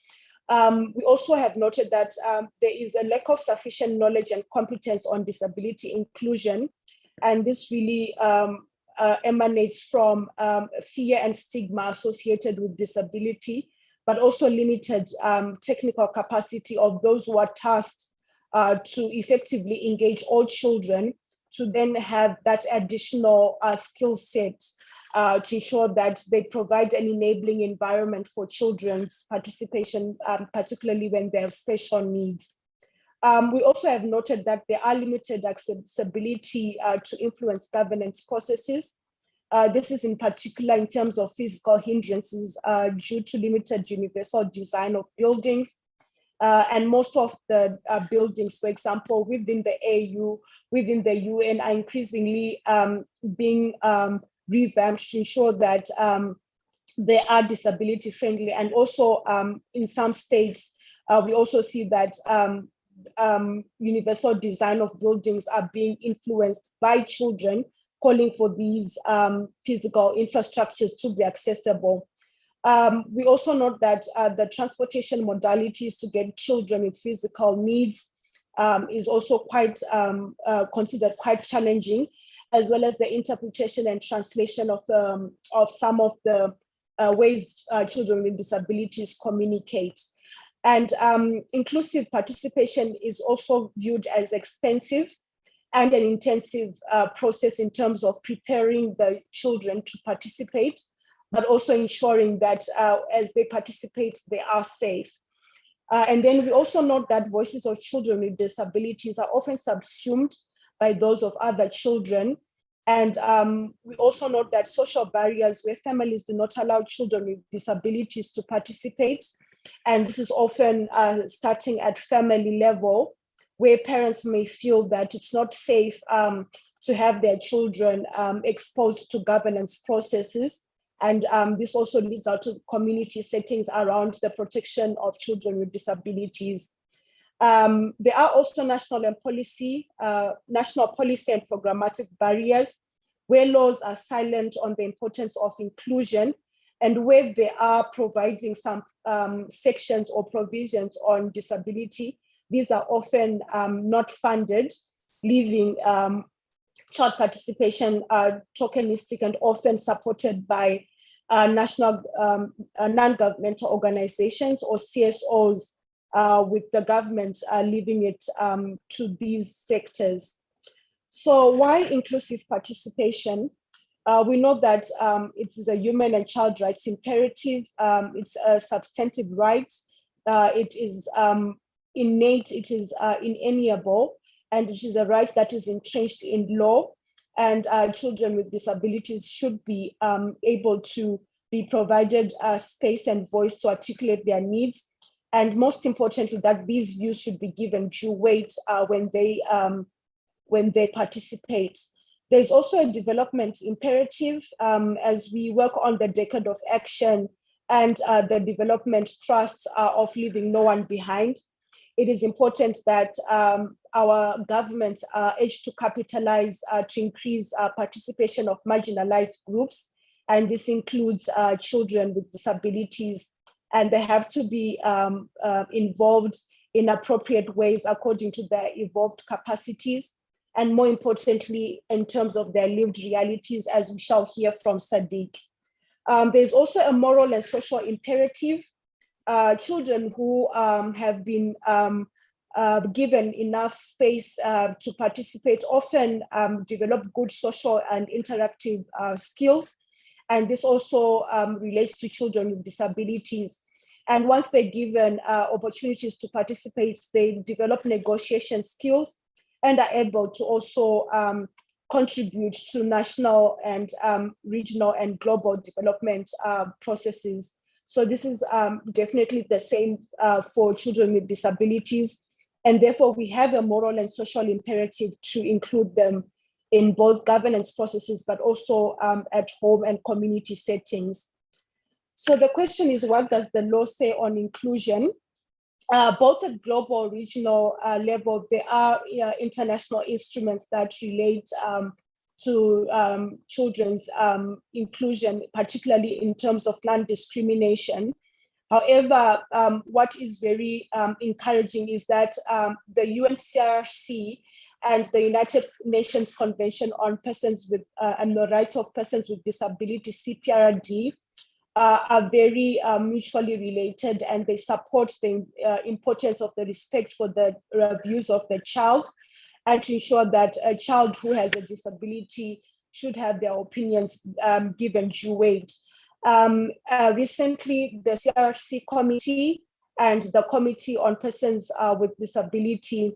We also have noted that there is a lack of sufficient knowledge and competence on disability inclusion, and this really emanates from fear and stigma associated with disability, but also limited technical capacity of those who are tasked to effectively engage all children to then have that additional skill set to ensure that they provide an enabling environment for children's participation, particularly when they have special needs. We also have noted that there are limited accessibility to influence governance processes. This is in particular in terms of physical hindrances due to limited universal design of buildings. And most of the buildings, for example, within the AU, within the UN, are increasingly being revamped to ensure that they are disability friendly. And also in some states, we also see that universal design of buildings are being influenced by children, calling for these physical infrastructures to be accessible. We also note that the transportation modalities to get children with physical needs is also quite considered quite challenging, as well as the interpretation and translation of some of the ways children with disabilities communicate. And inclusive participation is also viewed as expensive and an intensive process in terms of preparing the children to participate, but also ensuring that as they participate, they are safe. And then we also note that voices of children with disabilities are often subsumed by those of other children. And we also note that social barriers where families do not allow children with disabilities to participate. And this is often starting at family level, where parents may feel that it's not safe to have their children exposed to governance processes. And this also leads out to community settings around the protection of children with disabilities. There are also national policy and programmatic barriers where laws are silent on the importance of inclusion, and where they are providing some sections or provisions on disability. These are often not funded, leaving child participation tokenistic and often supported by national non-governmental organizations or CSOs, with the government leaving it to these sectors. So why inclusive participation? We know that it is a human and child rights imperative. It's a substantive right. It is innate, it is inalienable, and it is a right that is entrenched in law. And children with disabilities should be able to be provided space and voice to articulate their needs. And most importantly, that these views should be given due weight when they participate. There's also a development imperative as we work on the decade of action and the development thrusts of leaving no one behind. It is important that our governments are urged to capitalize to increase participation of marginalized groups, and this includes children with disabilities, and they have to be involved in appropriate ways according to their evolved capacities, and more importantly, in terms of their lived realities, as we shall hear from Sadiq. There's also a moral and social imperative. Children who have been given enough space to participate often develop good social and interactive skills. And this also relates to children with disabilities. And once they're given opportunities to participate, they develop negotiation skills and are able to also contribute to national and regional and global development processes. So this is definitely the same for children with disabilities. And therefore we have a moral and social imperative to include them in both governance processes, but also at home and community settings. So the question is, what does the law say on inclusion? Both at global, regional level, there are international instruments that relate to children's inclusion, particularly in terms of non-discrimination. However, what is very encouraging is that the UNCRC and the United Nations Convention on Persons with and the Rights of Persons with Disabilities, CPRD, are very mutually related, and they support the importance of the respect for the views of the child, and to ensure that a child who has a disability should have their opinions given due weight. Recently, the CRC committee and the Committee on Persons with Disability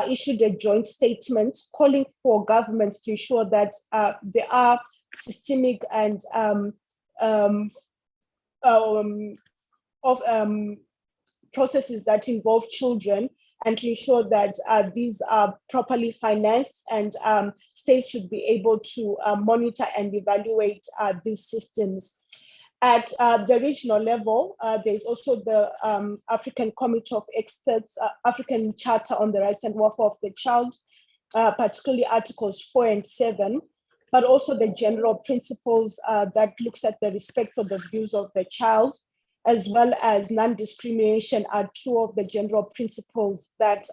issued a joint statement calling for governments to ensure that there are systemic and processes that involve children, and to ensure that these are properly financed, and states should be able to monitor and evaluate these systems. At the regional level, there's also the African Committee of Experts, African Charter on the Rights and Welfare of the Child, particularly Articles 4 and 7, but also the general principles that looks at the respect for the views of the child, as well as non-discrimination are two of the general principles that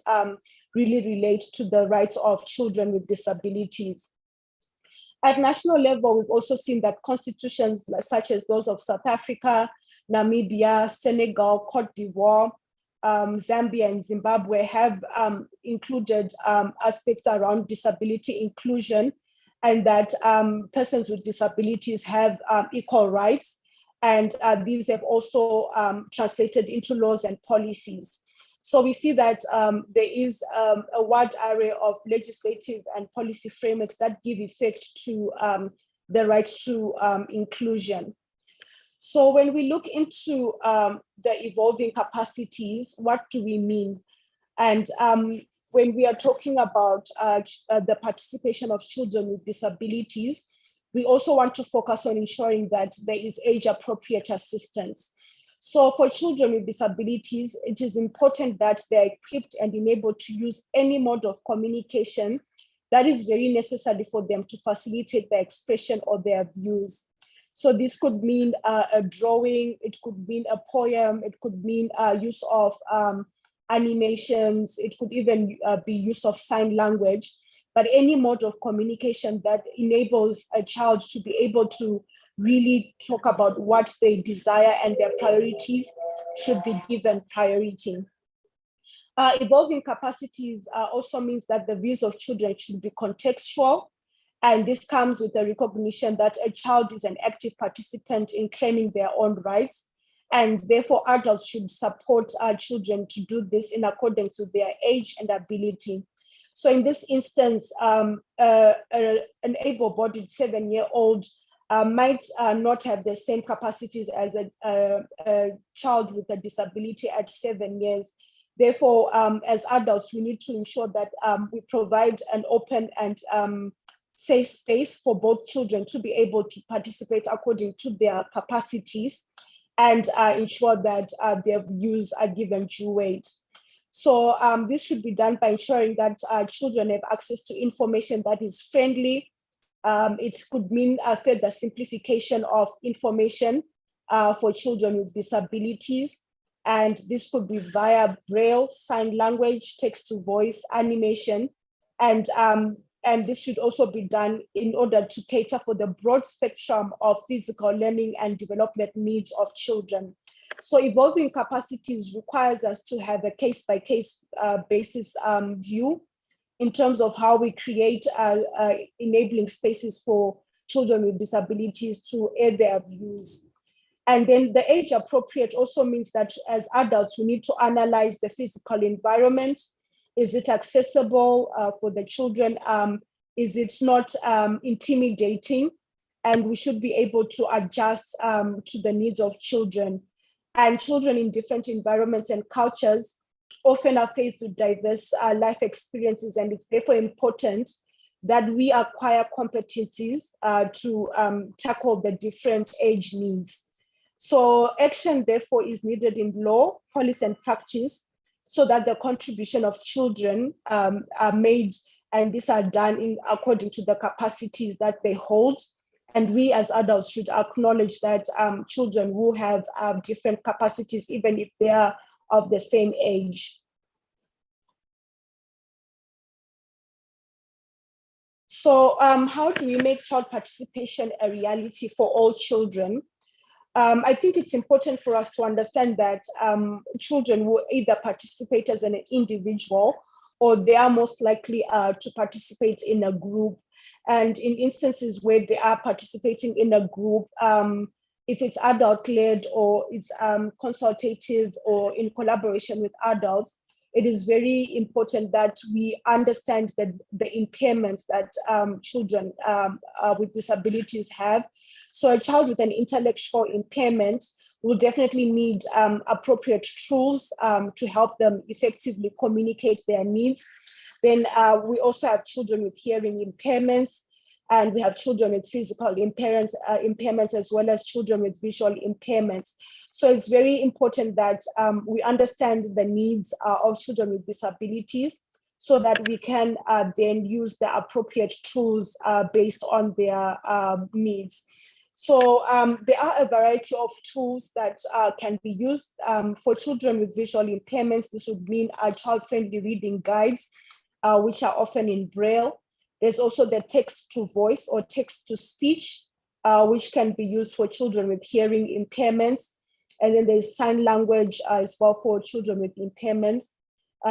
really relate to the rights of children with disabilities. At national level, we've also seen that constitutions such as those of South Africa, Namibia, Senegal, Cote d'Ivoire, Zambia, and Zimbabwe have included aspects around disability inclusion, and that persons with disabilities have equal rights. And these have also translated into laws and policies. So we see that there is a wide array of legislative and policy frameworks that give effect to the right to inclusion. So when we look into the evolving capacities, what do we mean? And when we are talking about the participation of children with disabilities, we also want to focus on ensuring that there is age-appropriate assistance. So for children with disabilities, it is important that they're equipped and enabled to use any mode of communication that is very necessary for them to facilitate their expression or their views. So this could mean a drawing, it could mean a poem, it could mean use of animations, it could even be use of sign language, but any mode of communication that enables a child to be able to really talk about what they desire and their priorities should be given priority. Evolving capacities also means that the views of children should be contextual, and this comes with the recognition that a child is an active participant in claiming their own rights, and therefore adults should support our children to do this in accordance with their age and ability. So in this instance, an able-bodied 7-year-old might not have the same capacities as a child with a disability at 7 years. Therefore, as adults, we need to ensure that we provide an open and safe space for both children to be able to participate according to their capacities, and ensure that their views are given due weight. So this should be done by ensuring that children have access to information that is friendly. It could mean a further simplification of information for children with disabilities. And this could be via Braille, sign language, text to voice, animation. And this should also be done in order to cater for the broad spectrum of physical learning and development needs of children. So evolving capacities requires us to have a case-by-case basis view in terms of how we create enabling spaces for children with disabilities to aid their views. And then the age appropriate also means that as adults, we need to analyze the physical environment. Is it accessible for the children? Is it not intimidating? And we should be able to adjust to the needs of children. And children in different environments and cultures often are faced with diverse life experiences, and it's therefore important that we acquire competencies to tackle the different age needs. So action, therefore, is needed in law, policy, and practice so that the contribution of children are made, and these are done according to the capacities that they hold. And we as adults should acknowledge that children will have different capacities, even if they are of the same age. So how do we make child participation a reality for all children? I think it's important for us to understand that children will either participate as an individual, or they are most likely to participate in a group. And in instances where they are participating in a group, if it's adult-led or it's consultative or in collaboration with adults, it is very important that we understand that the impairments that children with disabilities have. So a child with an intellectual impairment will definitely need appropriate tools to help them effectively communicate their needs. Then we also have children with hearing impairments, and we have children with physical impairments as well as children with visual impairments. So it's very important that we understand the needs of children with disabilities so that we can then use the appropriate tools based on their needs. So there are a variety of tools that can be used for children with visual impairments. This would mean child-friendly reading guides, which are often in Braille. There's also the text-to-voice or text-to-speech, which can be used for children with hearing impairments. And then there's sign language as well for children with impairments,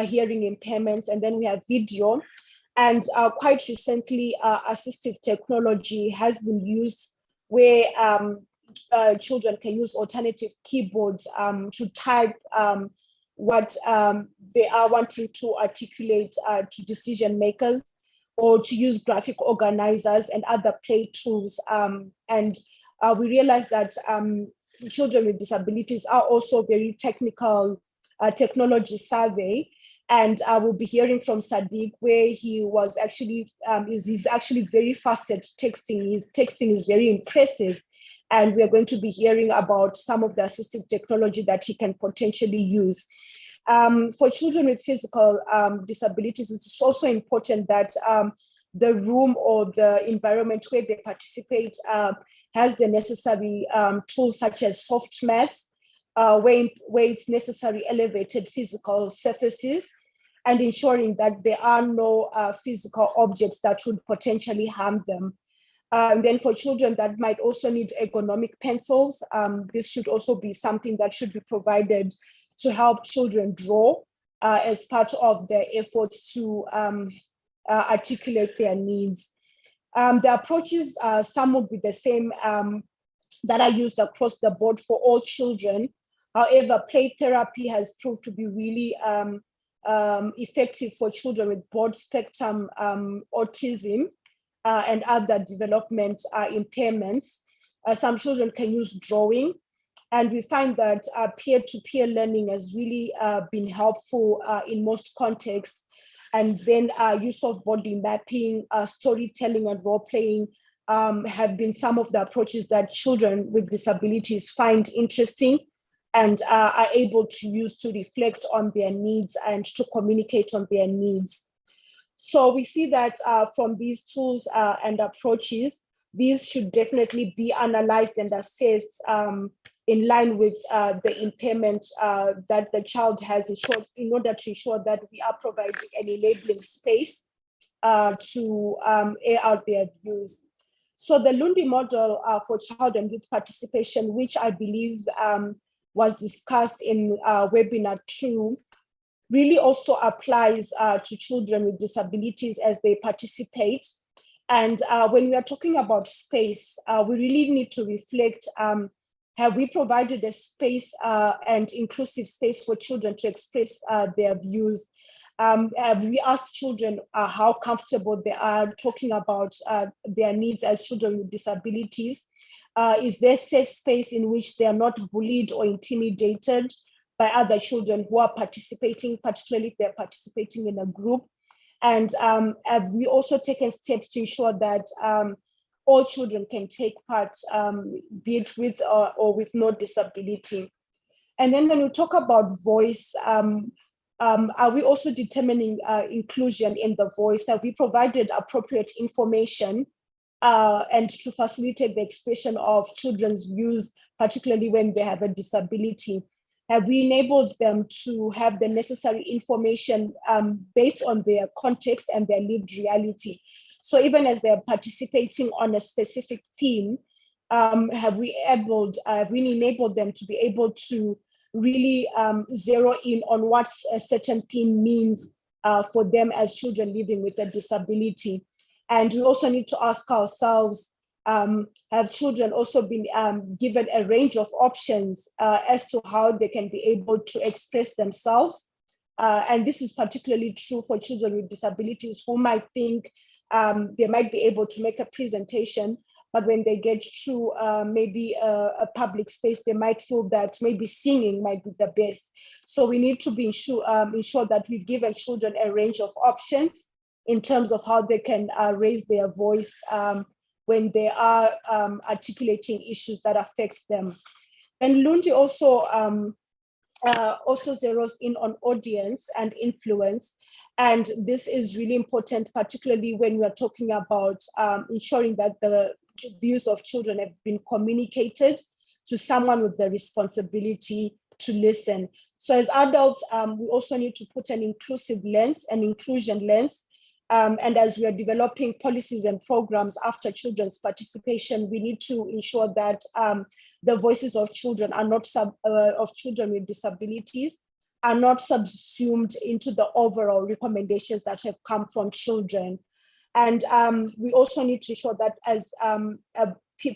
hearing impairments. And then we have video. And quite recently, assistive technology has been used where children can use alternative keyboards to type what they are wanting to articulate to decision makers, or to use graphic organizers and other play tools. We realize that children with disabilities are also very technical, technology savvy. And I will be hearing from Sadiq, where he was actually, he's actually very fast at texting. His texting is very impressive. And we're going to be hearing about some of the assistive technology that he can potentially use. For children with physical disabilities, it's also important that the room or the environment where they participate has the necessary tools such as soft mats, where it's necessary elevated physical surfaces, and ensuring that there are no physical objects that would potentially harm them. And then for children that might also need ergonomic pencils, this should also be something that should be provided to help children draw as part of their efforts to articulate their needs. The approaches, some would be the same that are used across the board for all children. However, play therapy has proved to be really effective for children with broad spectrum autism and other development impairments. Some children can use drawing, and we find that peer-to-peer learning has really been helpful in most contexts. And then use of body mapping, storytelling, and role-playing have been some of the approaches that children with disabilities find interesting and are able to use to reflect on their needs and to communicate on their needs. So we see that from these tools and approaches, these should definitely be analyzed and assessed in line with the impairment that the child has, in order to ensure that we are providing an enabling space to air out their views. So the Lundi model for child and youth participation, which I believe was discussed in webinar 2, really also applies to children with disabilities as they participate. And when we are talking about space, we really need to reflect, have we provided a space and inclusive space for children to express their views? Have we asked children how comfortable they are talking about their needs as children with disabilities? Is there safe space in which they are not bullied or intimidated by other children who are participating, particularly if they're participating in a group? And have we also taken steps to ensure that all children can take part, be it with or with no disability? And then when we talk about voice, are we also determining inclusion in the voice? Have we provided appropriate information and to facilitate the expression of children's views, particularly when they have a disability? Have we enabled them to have the necessary information based on their context and their lived reality? So even as they're participating on a specific theme, have we enabled them to be able to really zero in on what a certain theme means for them as children living with a disability? And we also need to ask ourselves, have children also been given a range of options as to how they can be able to express themselves? And this is particularly true for children with disabilities who might think they might be able to make a presentation, but when they get to maybe a public space, they might feel that maybe singing might be the best. So we need to be ensure that we've given children a range of options in terms of how they can raise their voice when they are articulating issues that affect them. And Lundi also also zeroes in on audience and influence. And this is really important, particularly when we are talking about ensuring that the views of children have been communicated to someone with the responsibility to listen. So as adults, we also need to put an inclusive lens, an inclusion lens. And as we are developing policies and programs after children's participation, we need to ensure that the voices of children are not of children with disabilities are not subsumed into the overall recommendations that have come from children. And we also need to ensure that as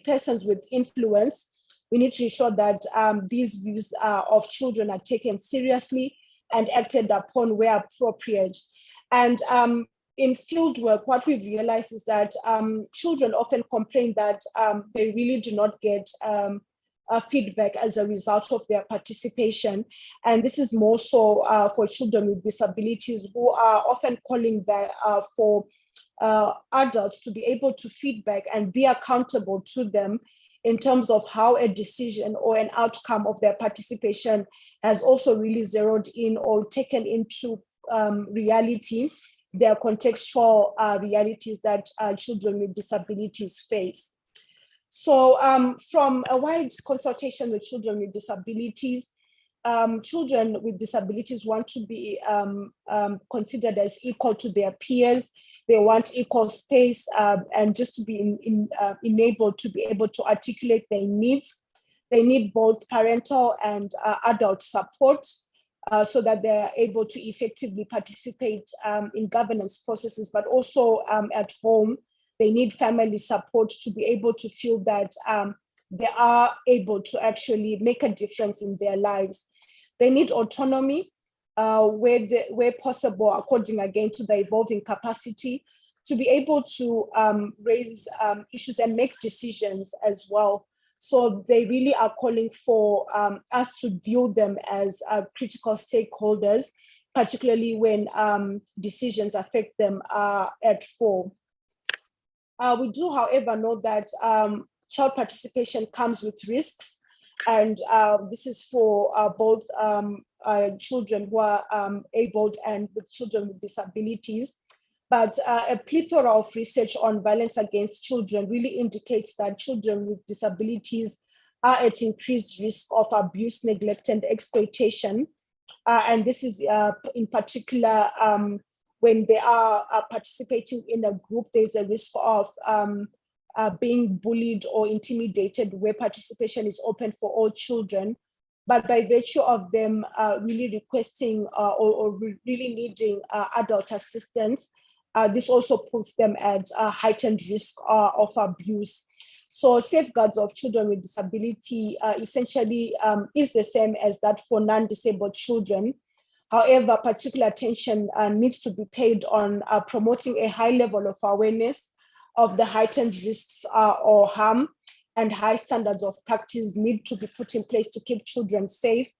persons with influence, we need to ensure that these views of children are taken seriously and acted upon where appropriate. And in fieldwork, what we've realized is that children often complain that they really do not get feedback as a result of their participation. And this is more so for children with disabilities who are often calling for adults to be able to feedback and be accountable to them in terms of how a decision or an outcome of their participation has also really zeroed in or taken into reality their contextual realities that children with disabilities face. So from a wide consultation with children with disabilities, children with disabilities want to be considered as equal to their peers. They want equal space and just to be enabled to be able to articulate their needs. They need both parental and adult support so that they're able to effectively participate in governance processes, but also at home. They need family support to be able to feel that they are able to actually make a difference in their lives. They need autonomy where possible, according again to the evolving capacity, to be able to raise issues and make decisions as well. So they really are calling for us to view them as critical stakeholders, particularly when decisions affect them at home. We do, however, know that child participation comes with risks, and this is for both children who are abled and with children with disabilities. But a plethora of research on violence against children really indicates that children with disabilities are at increased risk of abuse, neglect, and exploitation. And this is in particular when they are participating in a group, there's a risk of being bullied or intimidated where participation is open for all children. But by virtue of them really requesting or really needing adult assistance, this also puts them at a heightened risk of abuse. So safeguards of children with disability essentially is the same as that for non-disabled children. However, particular attention needs to be paid on promoting a high level of awareness of the heightened risks or harm, and high standards of practice need to be put in place to keep children safe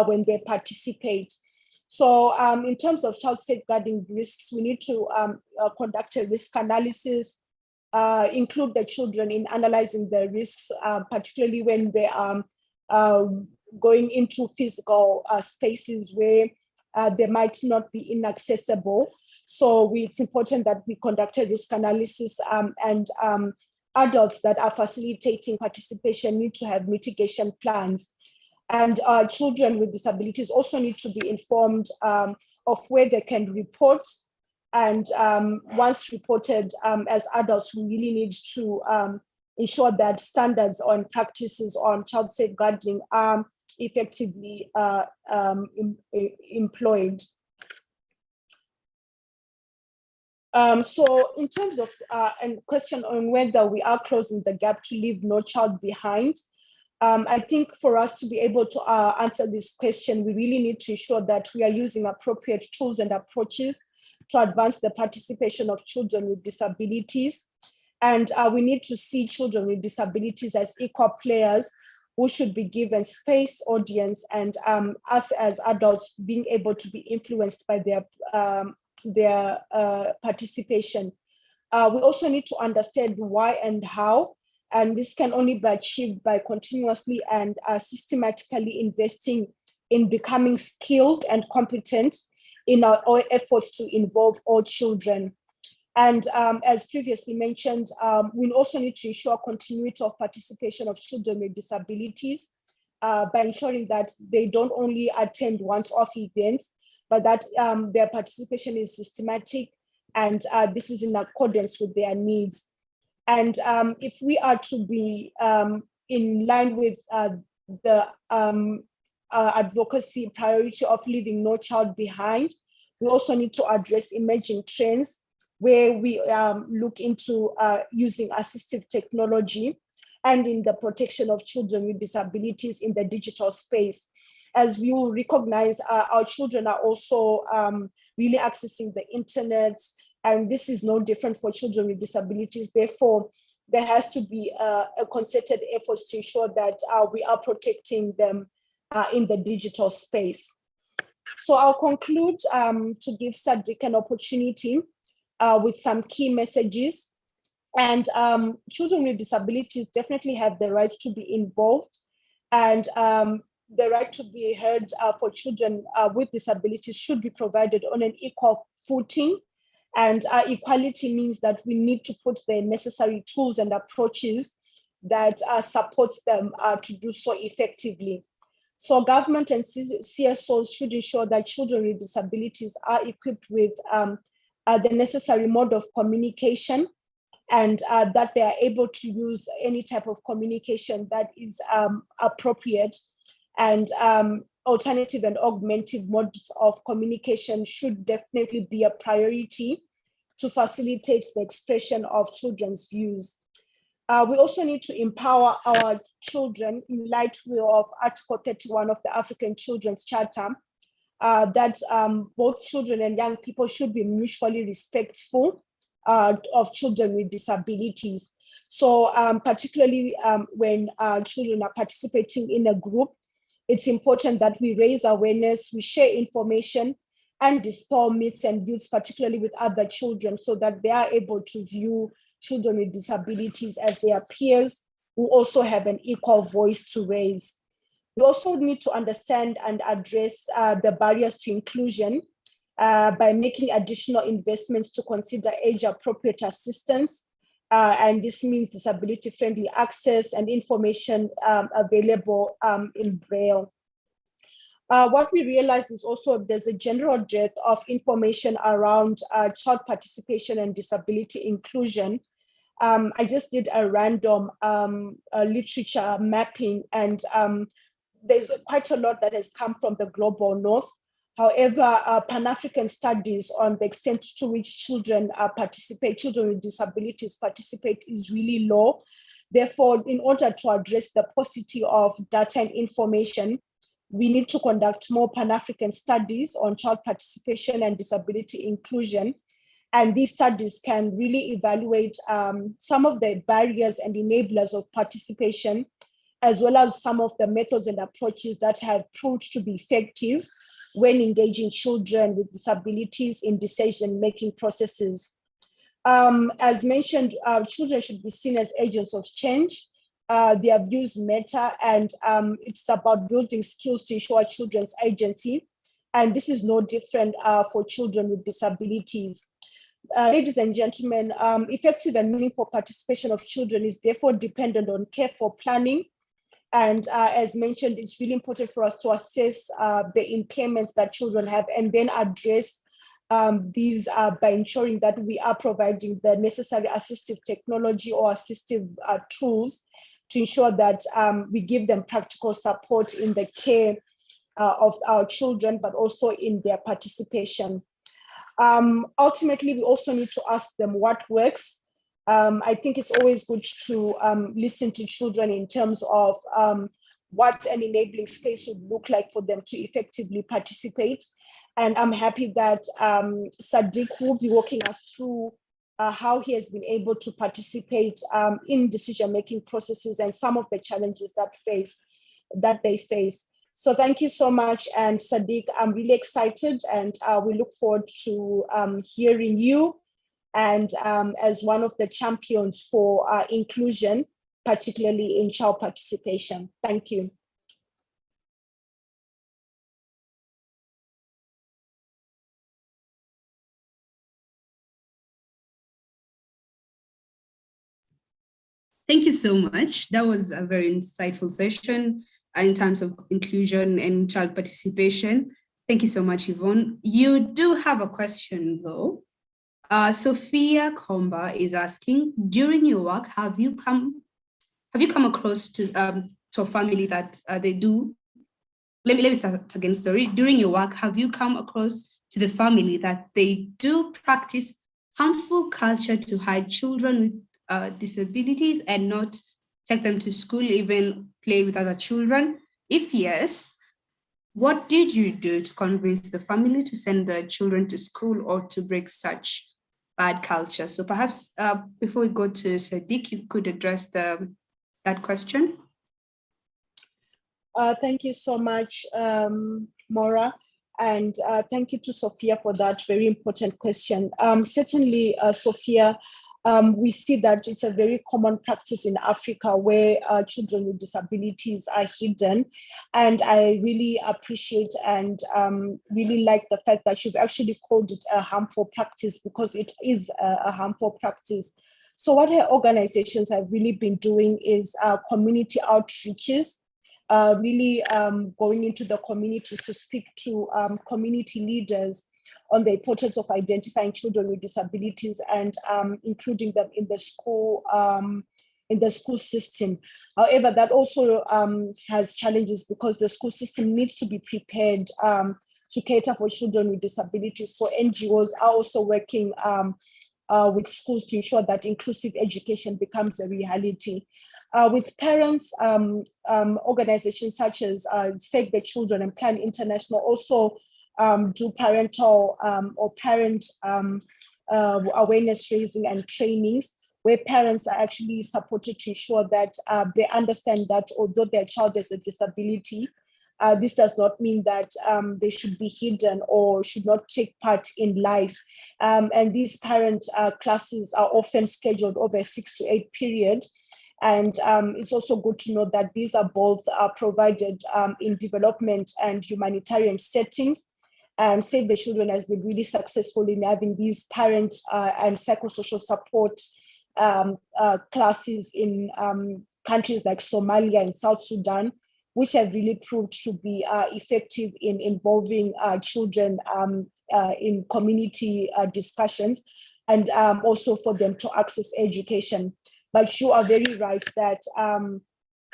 when they participate. So in terms of child safeguarding risks, we need to conduct a risk analysis, include the children in analyzing the risks, particularly when they are going into physical spaces where they might not be inaccessible. So it's important that we conduct a risk analysis and adults that are facilitating participation need to have mitigation plans. And children with disabilities also need to be informed of where they can report. And once reported, as adults, we really need to ensure that standards on practices on child safeguarding are effectively employed. So in terms of a question on whether we are closing the gap to leave no child behind, I think for us to be able to answer this question, we really need to ensure that we are using appropriate tools and approaches to advance the participation of children with disabilities. And we need to see children with disabilities as equal players who should be given space, audience, and us as adults being able to be influenced by their participation. We also need to understand why and how, and this can only be achieved by continuously and systematically investing in becoming skilled and competent in our efforts to involve all children. And as previously mentioned, we also need to ensure continuity of participation of children with disabilities by ensuring that they don't only attend once-off events, but that their participation is systematic, and this is in accordance with their needs. And if we are to be in line with the advocacy priority of leaving no child behind, we also need to address emerging trends where we look into using assistive technology and in the protection of children with disabilities in the digital space. As we will recognize, our children are also really accessing the internet, and this is no different for children with disabilities. Therefore, there has to be a concerted effort to ensure that we are protecting them in the digital space. So I'll conclude to give Sadiq an opportunity with some key messages. And children with disabilities definitely have the right to be involved, and the right to be heard for children with disabilities should be provided on an equal footing. And equality means that we need to put the necessary tools and approaches that supports them to do so effectively. So government and CSOs should ensure that children with disabilities are equipped with the necessary mode of communication, and that they are able to use any type of communication that is appropriate. And alternative and augmentative modes of communication should definitely be a priority to facilitate the expression of children's views. We also need to empower our children in light of Article 31 of the African Children's Charter, that both children and young people should be mutually respectful of children with disabilities. So particularly when children are participating in a group, it's important that we raise awareness, we share information, and dispel myths and views, particularly with other children, so that they are able to view children with disabilities as their peers who also have an equal voice to raise. We also need to understand and address the barriers to inclusion by making additional investments to consider age-appropriate assistance. And this means disability-friendly access and information available in Braille. What we realize is also there's a general dearth of information around child participation and disability inclusion. I just did a random literature mapping, and there's quite a lot that has come from the global north. However, Pan-African studies on the extent to which children with disabilities participate is really low. Therefore, in order to address the paucity of data and information, we need to conduct more Pan-African studies on child participation and disability inclusion. And these studies can really evaluate some of the barriers and enablers of participation, as well as some of the methods and approaches that have proved to be effective when engaging children with disabilities in decision-making processes. As mentioned, children should be seen as agents of change. Their views matter, and it's about building skills to ensure children's agency. And this is no different for children with disabilities. Ladies and gentlemen, effective and meaningful participation of children is therefore dependent on careful planning. And as mentioned, it's really important for us to assess the impairments that children have and then address these by ensuring that we are providing the necessary assistive technology or assistive tools to ensure that we give them practical support in the care of our children, but also in their participation. Ultimately, we also need to ask them what works. I think it's always good to listen to children in terms of what an enabling space would look like for them to effectively participate. And I'm happy that Sadiq will be walking us through how he has been able to participate in decision-making processes and some of the challenges that they face. So thank you so much. And Sadiq, I'm really excited, and we look forward to hearing you and as one of the champions for inclusion, particularly in child participation. Thank you. Thank you so much. That was a very insightful session in terms of inclusion and child participation. Thank you so much, Yvonne. You do have a question though. Sophia Komba is asking, during your work, have you come across to a family that they do? Let me start again, story. During your work, have you come across to the family that they do practice harmful culture to hide children with disabilities and not take them to school, even play with other children? If yes, what did you do to convince the family to send the children to school or to break such bad culture? So perhaps before we go to Sadiq, you could address that question. Thank you so much, Maura, and thank you to Sophia for that very important question. Certainly, Sophia, we see that it's a very common practice in Africa where children with disabilities are hidden. And I really appreciate and really like the fact that you've actually called it a harmful practice, because it is a harmful practice. So what her organizations have really been doing is community outreaches, really going into the communities to speak to community leaders on the importance of identifying children with disabilities and including them in the school system. However, that also has challenges because the school system needs to be prepared to cater for children with disabilities. So NGOs are also working with schools to ensure that inclusive education becomes a reality. With parents, organizations such as Save the Children and Plan International also do parental or parent awareness raising and trainings, where parents are actually supported to ensure that they understand that although their child has a disability, this does not mean that they should be hidden or should not take part in life. And these parent classes are often scheduled over a 6 to 8 period. And it's also good to know that these are both provided in development and humanitarian settings. And Save the Children has been really successful in having these parent and psychosocial support classes in countries like Somalia and South Sudan, which have really proved to be effective in involving children in community discussions and also for them to access education. But you are very right that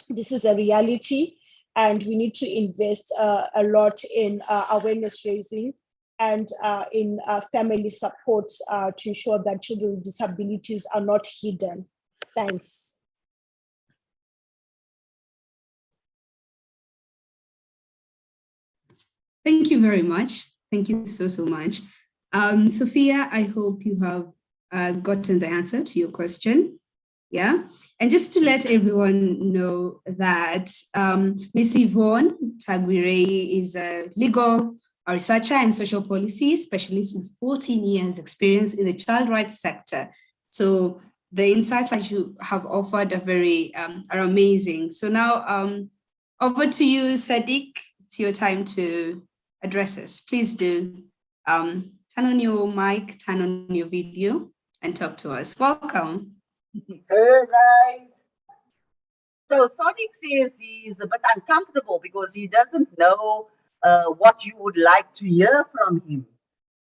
this is a reality and we need to invest a lot in awareness raising and in family support to ensure that children with disabilities are not hidden. Thanks. Thank you very much. Thank you so much. Sophia, I hope you have gotten the answer to your question. Yeah, and just to let everyone know that Ms. Yvonne Taguire is a legal researcher and social policy specialist with 14 years experience in the child rights sector. So the insights that you have offered are amazing. So now over to you, Sadiq. It's your time to address us. Please do turn on your mic, turn on your video, and talk to us. Welcome. Hey guys. So Sonic says he's a bit uncomfortable because he doesn't know what you would like to hear from him.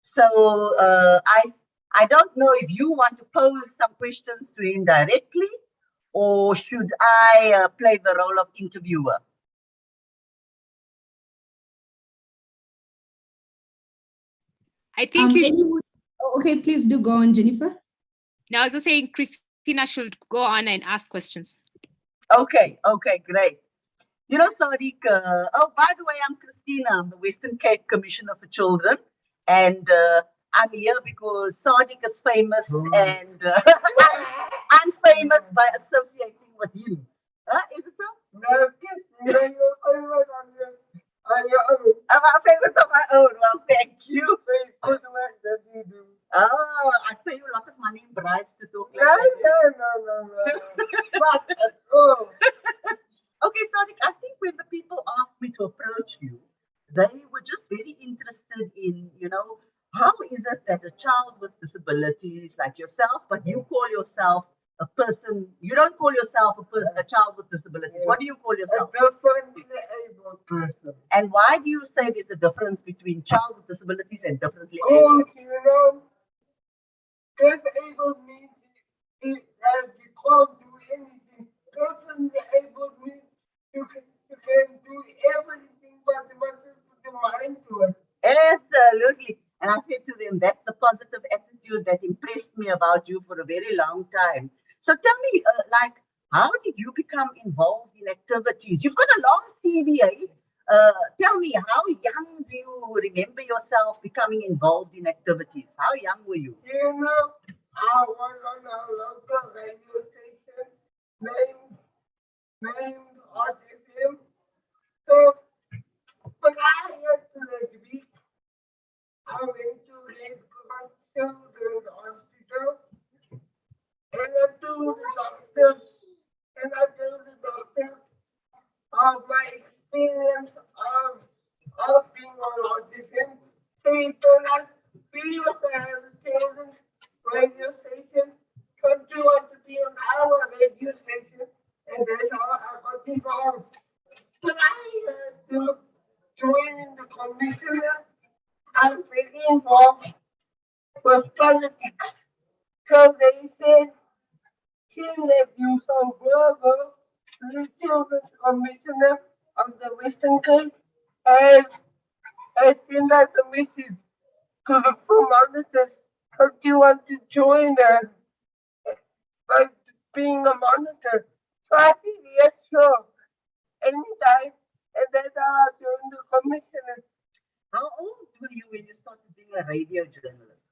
So I don't know if you want to pose some questions to him directly, or should I play the role of interviewer? I think okay, please do go on, Jennifer. Now, I was saying Christina should go on and ask questions. Okay, great. You know, Sadiq, oh, by the way, I'm Christina. I'm the Western Cape Commissioner for Children. And I'm here because Sadiq is famous and I'm famous by associating with you. Is it so? No, you're famous I'm famous on my own. Well, thank you. Good work that you do. Oh, I pay you a lot of money in bribes to talk like that. No. Not at all. Okay, Sadiq, I think when the people asked me to approach you, they were just very interested in, how is it that a child with disabilities like yourself, but you call yourself a person. You don't call yourself a child with disabilities. What do you call yourself? A differently able person. And why do you say there's a difference between child with disabilities and differently Because, able? you know, disabled means you can't do anything. Differently able means you can do everything, but you must put your mind to it. Absolutely. And I said to them, that's the positive attitude that impressed me about you for a very long time. So tell me, how did you become involved in activities? You've got a long CV. Tell me, how young do you remember yourself becoming involved in activities? How young were you? You know, I was on a local radio station named Autism. So, but I had to leave. I went to Red Cross Children's Hospital, and I told the doctor of my experience of being on autism. So he told us, we also have a children's radio station. Don't you want to be on our radio station? And that's how I got involved. But I had to join in the commissioner. I'm very involved with politics. So they said, seeing that you so verbal, the children's commissioner of the Western Cape has sent us a message to the full monitors. Don't you want to join us by being a monitor? So I said, yes, sure, anytime. And that's how I joined the commissioner. How old were you when you started being a radio journalist?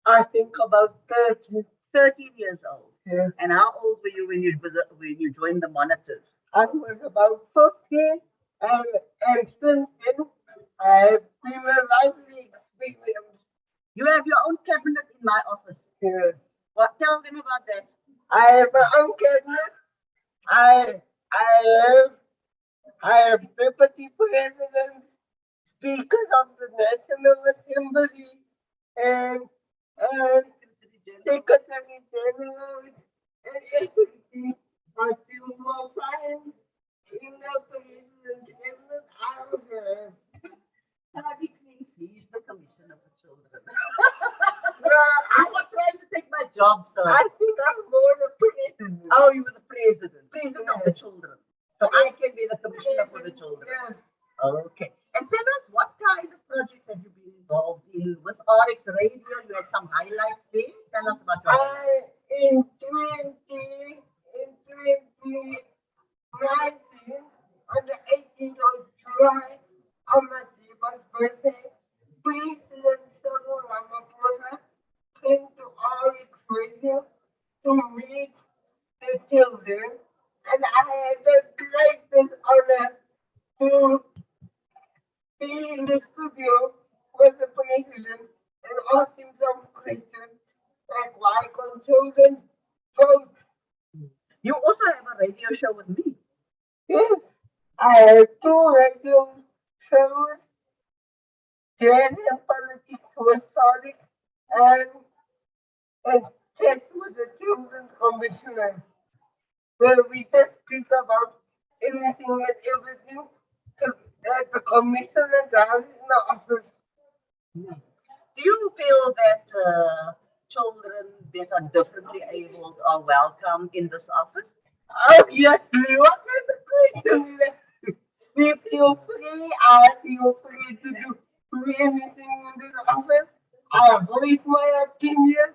I think about 30. 13 years old. Yeah. And how old were you when you joined the monitors? I was about 15, and since then, I've been a lively experience. You have your own cabinet in my office. Yeah. What? Tell them about that. I have my own cabinet. I have deputy president, speakers of the National Assembly, and secretary general, and everything. But you will find in the president's cabinet, I was Tabi thinks he's the commissioner for children. I I'm not trying to take my job, sir. think I'm more the president. Oh, you were the president of the children. So I can be the commissioner for the children. Yeah. Okay. And tell us, what kind of projects have you been involved in with RX Radio? You had some highlights there. Tell us about your highlights. In 2019, on the 18th of July, on my neighbor's birthday, President Cyril Ramaphosa came to RX Radio to meet the children, and I had the greatest honor to be in the studio with the president and ask him some questions like why can't children vote? You also have a radio show with me. Yes, I have 2 radio shows, Jazz and Politics with Sonic, and Chat with the Children's Commissioner, where we just speak about anything and everything that the commissioner does in the office. Do you feel that children that are differently abled are welcome in this office? Obviously, what kind of question is that? We feel free, I feel free to do anything in this office. I voice my opinion.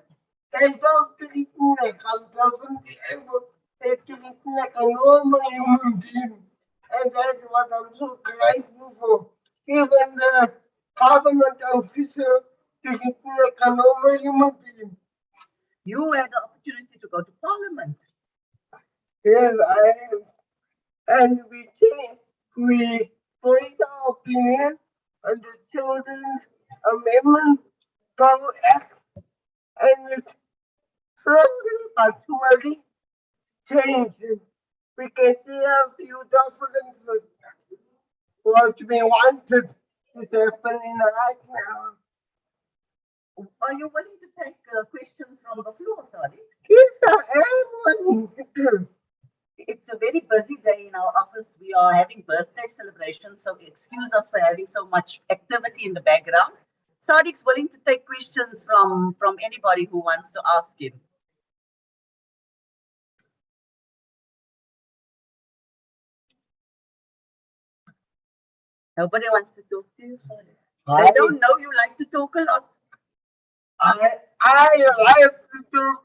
They don't treat me like I'm differently able. They treat me like a normal human being. And that's what I'm so grateful for. Even the government official treats me like a normal human being. You had the opportunity to go to Parliament. Yes, I am. And we voice our opinion on the Children's Amendment Power Act, and it's slowly but surely changing. We can see a few differences. What we wanted is happening right now. Are you willing to take questions from the floor, Sadiq? Yes, I am. It's a very busy day in our office. We are having birthday celebrations, so excuse us for having so much activity in the background. Sadiq's willing to take questions from anybody who wants to ask him. Nobody wants to talk to you, Sadiq. They don't know you like to talk a lot. I like to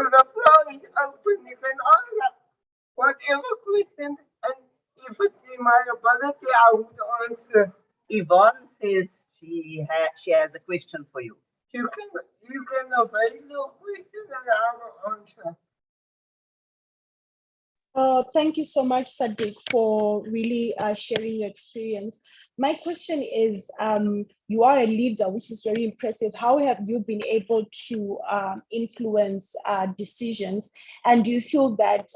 the floor is open. You can answer whatever question, and if it's in my ability, I would answer. Yvonne says she has a question for you. You can avail your question and I will answer. Thank you so much, Sadiq, for really sharing your experience. My question is, you are a leader, which is very impressive. How have you been able to influence decisions? And do you feel that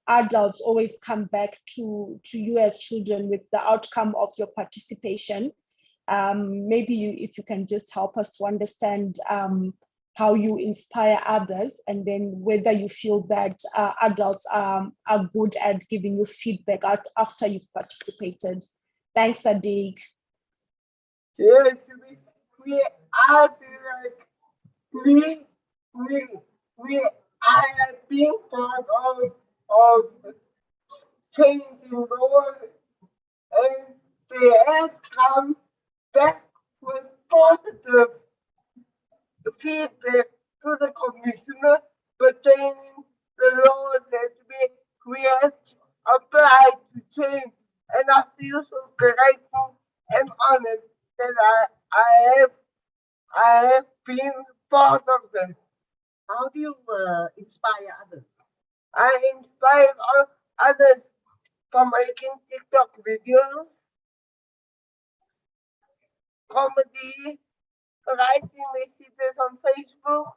adults always come back to you as children with the outcome of your participation? Maybe if you can just help us to understand how you inspire others, and then whether you feel that adults are good at giving you feedback after you've participated. Thanks, Sadiq. Yes, I feel like I have been part of changing the world, and they have come back with positive feedback to the commissioner pertaining the laws that we have applied to change. And I feel so grateful and honored that I have been part of them. How do you inspire others? I inspire others by making TikTok videos, comedy, writing messages on Facebook,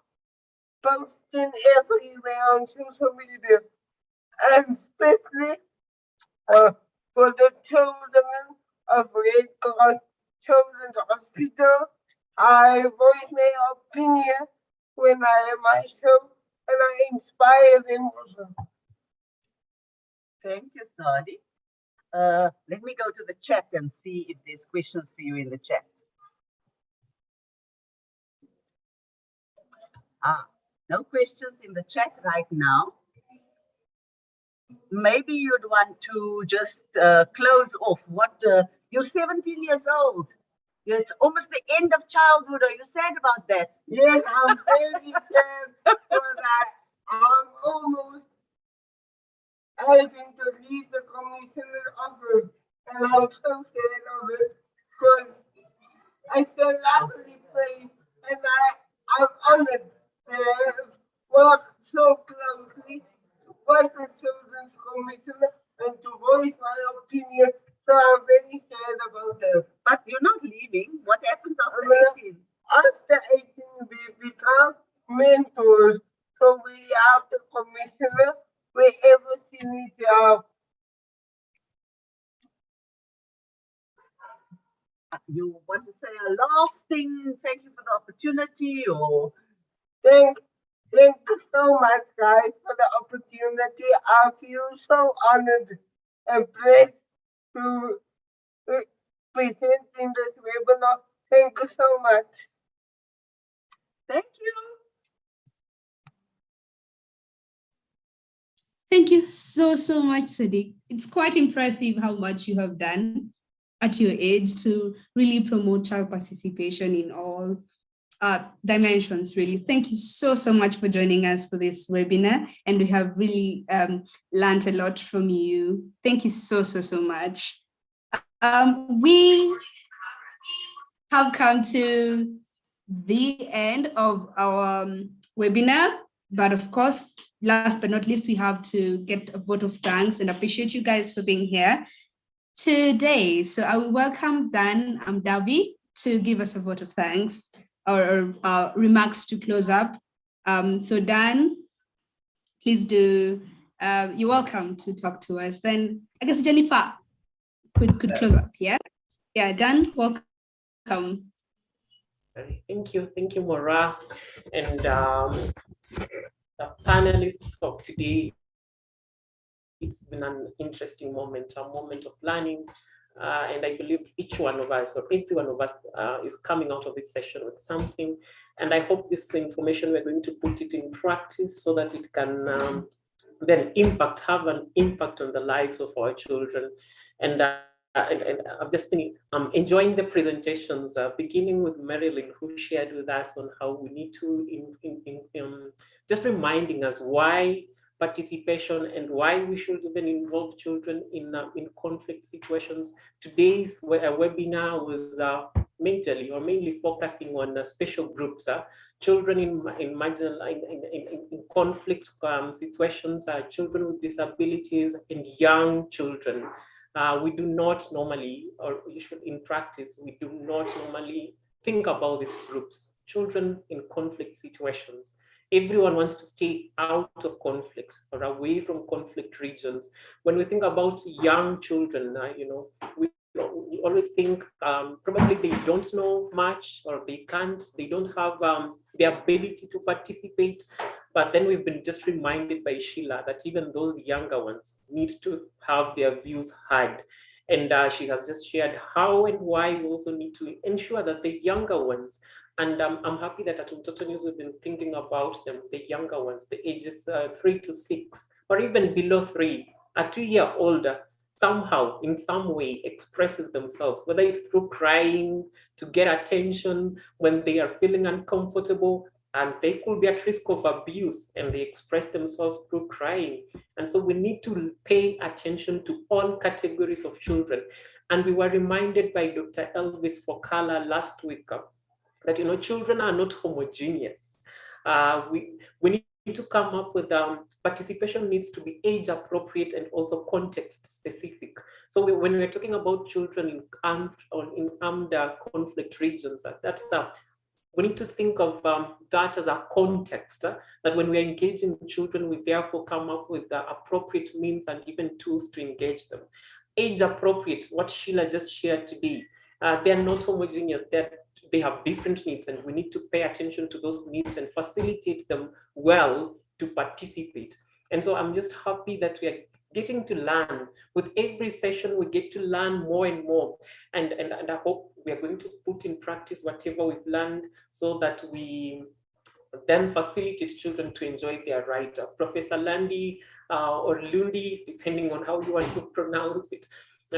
posting everywhere on social media, and especially for the children of Red Cross Children's Hospital. I voice my opinion when I have my show, and I inspire them also. Thank you, Sadi. Let me go to the chat and see if there's questions for you in the chat. No questions in the chat right now. Maybe you'd want to just close off. You're 17 years old. It's almost the end of childhood. Are you sad about that? Yes, I'm very sad for that. I'm almost having to leave the commissioner office, and I'm so sad of it because it's a lovely place, and I'm honored to have worked so closely with the children's commissioner and to voice my opinion. So I'm very sad about that. But you're not leaving. What happens after 18? After 18, we become mentors. So we have the commissioner wherever she needs help. You want to say a last thing? Thank you for the opportunity, or Thank you so much, guys, for the opportunity. I feel so honored and blessed to present in this webinar. Thank you so much. thank you. Thank you so much, Sadiq. It's quite impressive how much you have done at your age to really promote child participation in all dimensions, really. Thank you so much for joining us for this webinar. And we have really learned a lot from you. Thank you so much. We have come to the end of our webinar. But of course, last but not least, we have to get a vote of thanks and appreciate you guys for being here today. So I will welcome Dan Amdavi to give us a vote of thanks or remarks to close up. So Dan, please do, you're welcome to talk to us. Then I guess Jennifer could close up, yeah? Yeah, Dan, welcome. Thank you, Maura. And panelists for today. It's been an interesting moment, a moment of learning. And I believe each one of us, or every one of us, is coming out of this session with something. And I hope this information, we're going to put it in practice so that it can then have an impact on the lives of our children. And I've just been enjoying the presentations, beginning with Marilyn, who shared with us on how we need to, just reminding us why participation and why we should even involve children in conflict situations. Today's webinar was mainly focusing on special groups, children in marginal, in conflict situations, children with disabilities, and young children. We do not normally, or in practice, we do not normally think about these groups, children in conflict situations. Everyone wants to stay out of conflict or away from conflict regions. When we think about young children, we always think probably they don't know much, or they don't have the ability to participate. But then we've been just reminded by Sheila that even those younger ones need to have their views heard. And she has just shared how and why we also need to ensure that the younger ones, and I'm happy that at Mtoto News we've been thinking about them, the younger ones, the ages 3 to 6, or even below 3, a 2-year-old somehow, in some way, expresses themselves, whether it's through crying to get attention when they are feeling uncomfortable, and they could be at risk of abuse, and they express themselves through crying. And so we need to pay attention to all categories of children. And we were reminded by Dr. Elvis Fokala last week that children are not homogeneous. We need to come up with participation needs to be age appropriate and also context specific. So when we're talking about children in armed conflict regions, we need to think of that as a context, that when we're engaging children, we therefore come up with the appropriate means and even tools to engage them. Age appropriate, what Sheila just shared today, they're not homogeneous, they have different needs, and we need to pay attention to those needs and facilitate them well to participate. And so I'm just happy that we are getting to learn. With every session, we get to learn more and more. And I hope we are going to put in practice whatever we've learned so that we then facilitate children to enjoy their right. Professor Landi or Lundi, depending on how you want to pronounce it,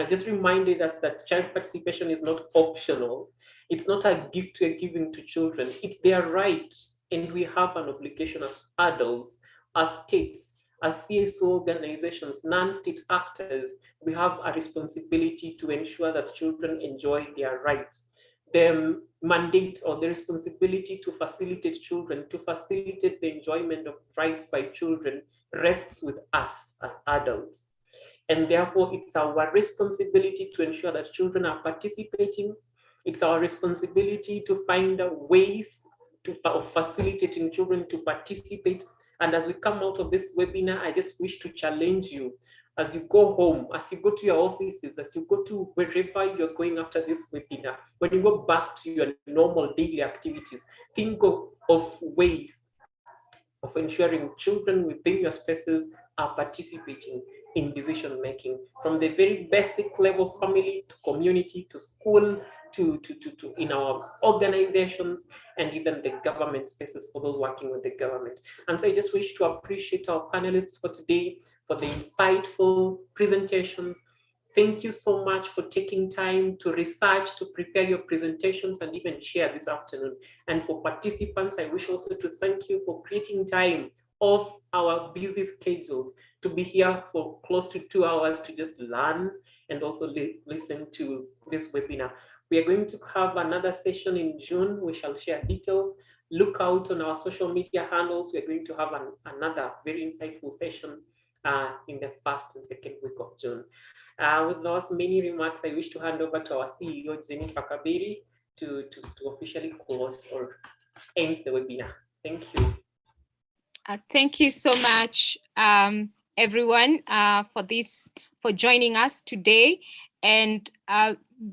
just reminded us that child participation is not optional. It's not a gift we're giving to children. It's their right. And we have an obligation as adults, as states, as CSO organizations, non-state actors. We have a responsibility to ensure that children enjoy their rights. The mandate or the responsibility to facilitate children, to facilitate the enjoyment of rights by children rests with us as adults. And therefore, it's our responsibility to ensure that children are participating. It's our responsibility to find ways of facilitating children to participate. And as we come out of this webinar, I just wish to challenge you as you go home, as you go to your offices, as you go to wherever you're going after this webinar, when you go back to your normal daily activities, think of ways of ensuring children within your spaces are participating in decision making, from the very basic level, family to community to school to in our organizations and even the government spaces for those working with the government. And so I just wish to appreciate our panelists for today for the insightful presentations. Thank you so much for taking time to research, to prepare your presentations and even share this afternoon. And for participants, I wish also to thank you for creating time off our busy schedules to be here for close to 2 hours to just learn and also listen to this webinar. We are going to have another session in June. We shall share details. Look out on our social media handles. We're going to have another very insightful session in the first and second week of June. With those many remarks, I wish to hand over to our CEO, Jennifer Kabiri, to officially close or end the webinar. Thank you. Thank you so much, everyone, for joining us today. And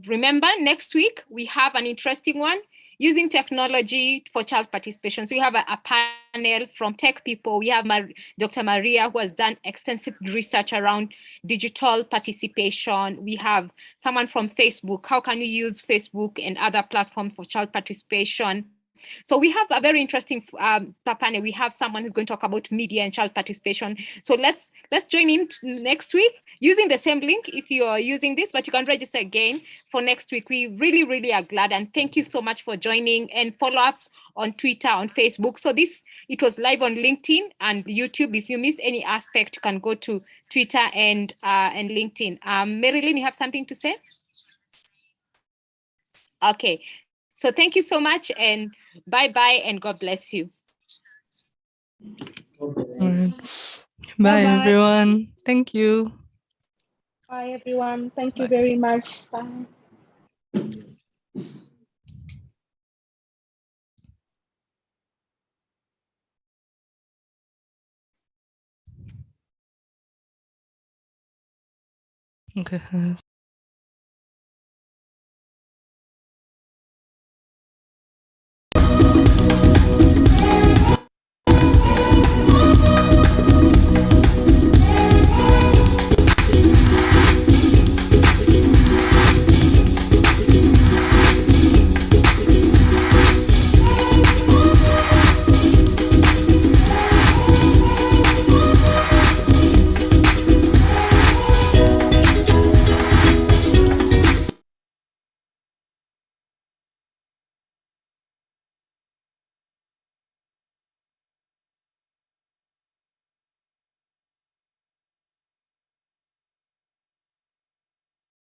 remember, next week we have an interesting one. using technology for child participation. So we have a panel from tech people. We have Dr. Maria, who has done extensive research around digital participation. We have someone from Facebook. How can you use Facebook and other platforms for child participation? So we have a very interesting panel. We have someone who's going to talk about media and child participation. So let's join in next week using the same link if you are using this, but you can register again for next week. We really, really are glad, and thank you so much for joining, and follow-ups on Twitter, on Facebook. So it was live on LinkedIn and YouTube. If you missed any aspect, you can go to Twitter and LinkedIn. Marilyn, you have something to say? Okay. So thank you so much, and bye-bye, and God bless you. Bye, everyone. Thank you. Bye, everyone. Thank you Bye. very much. Bye. Okay.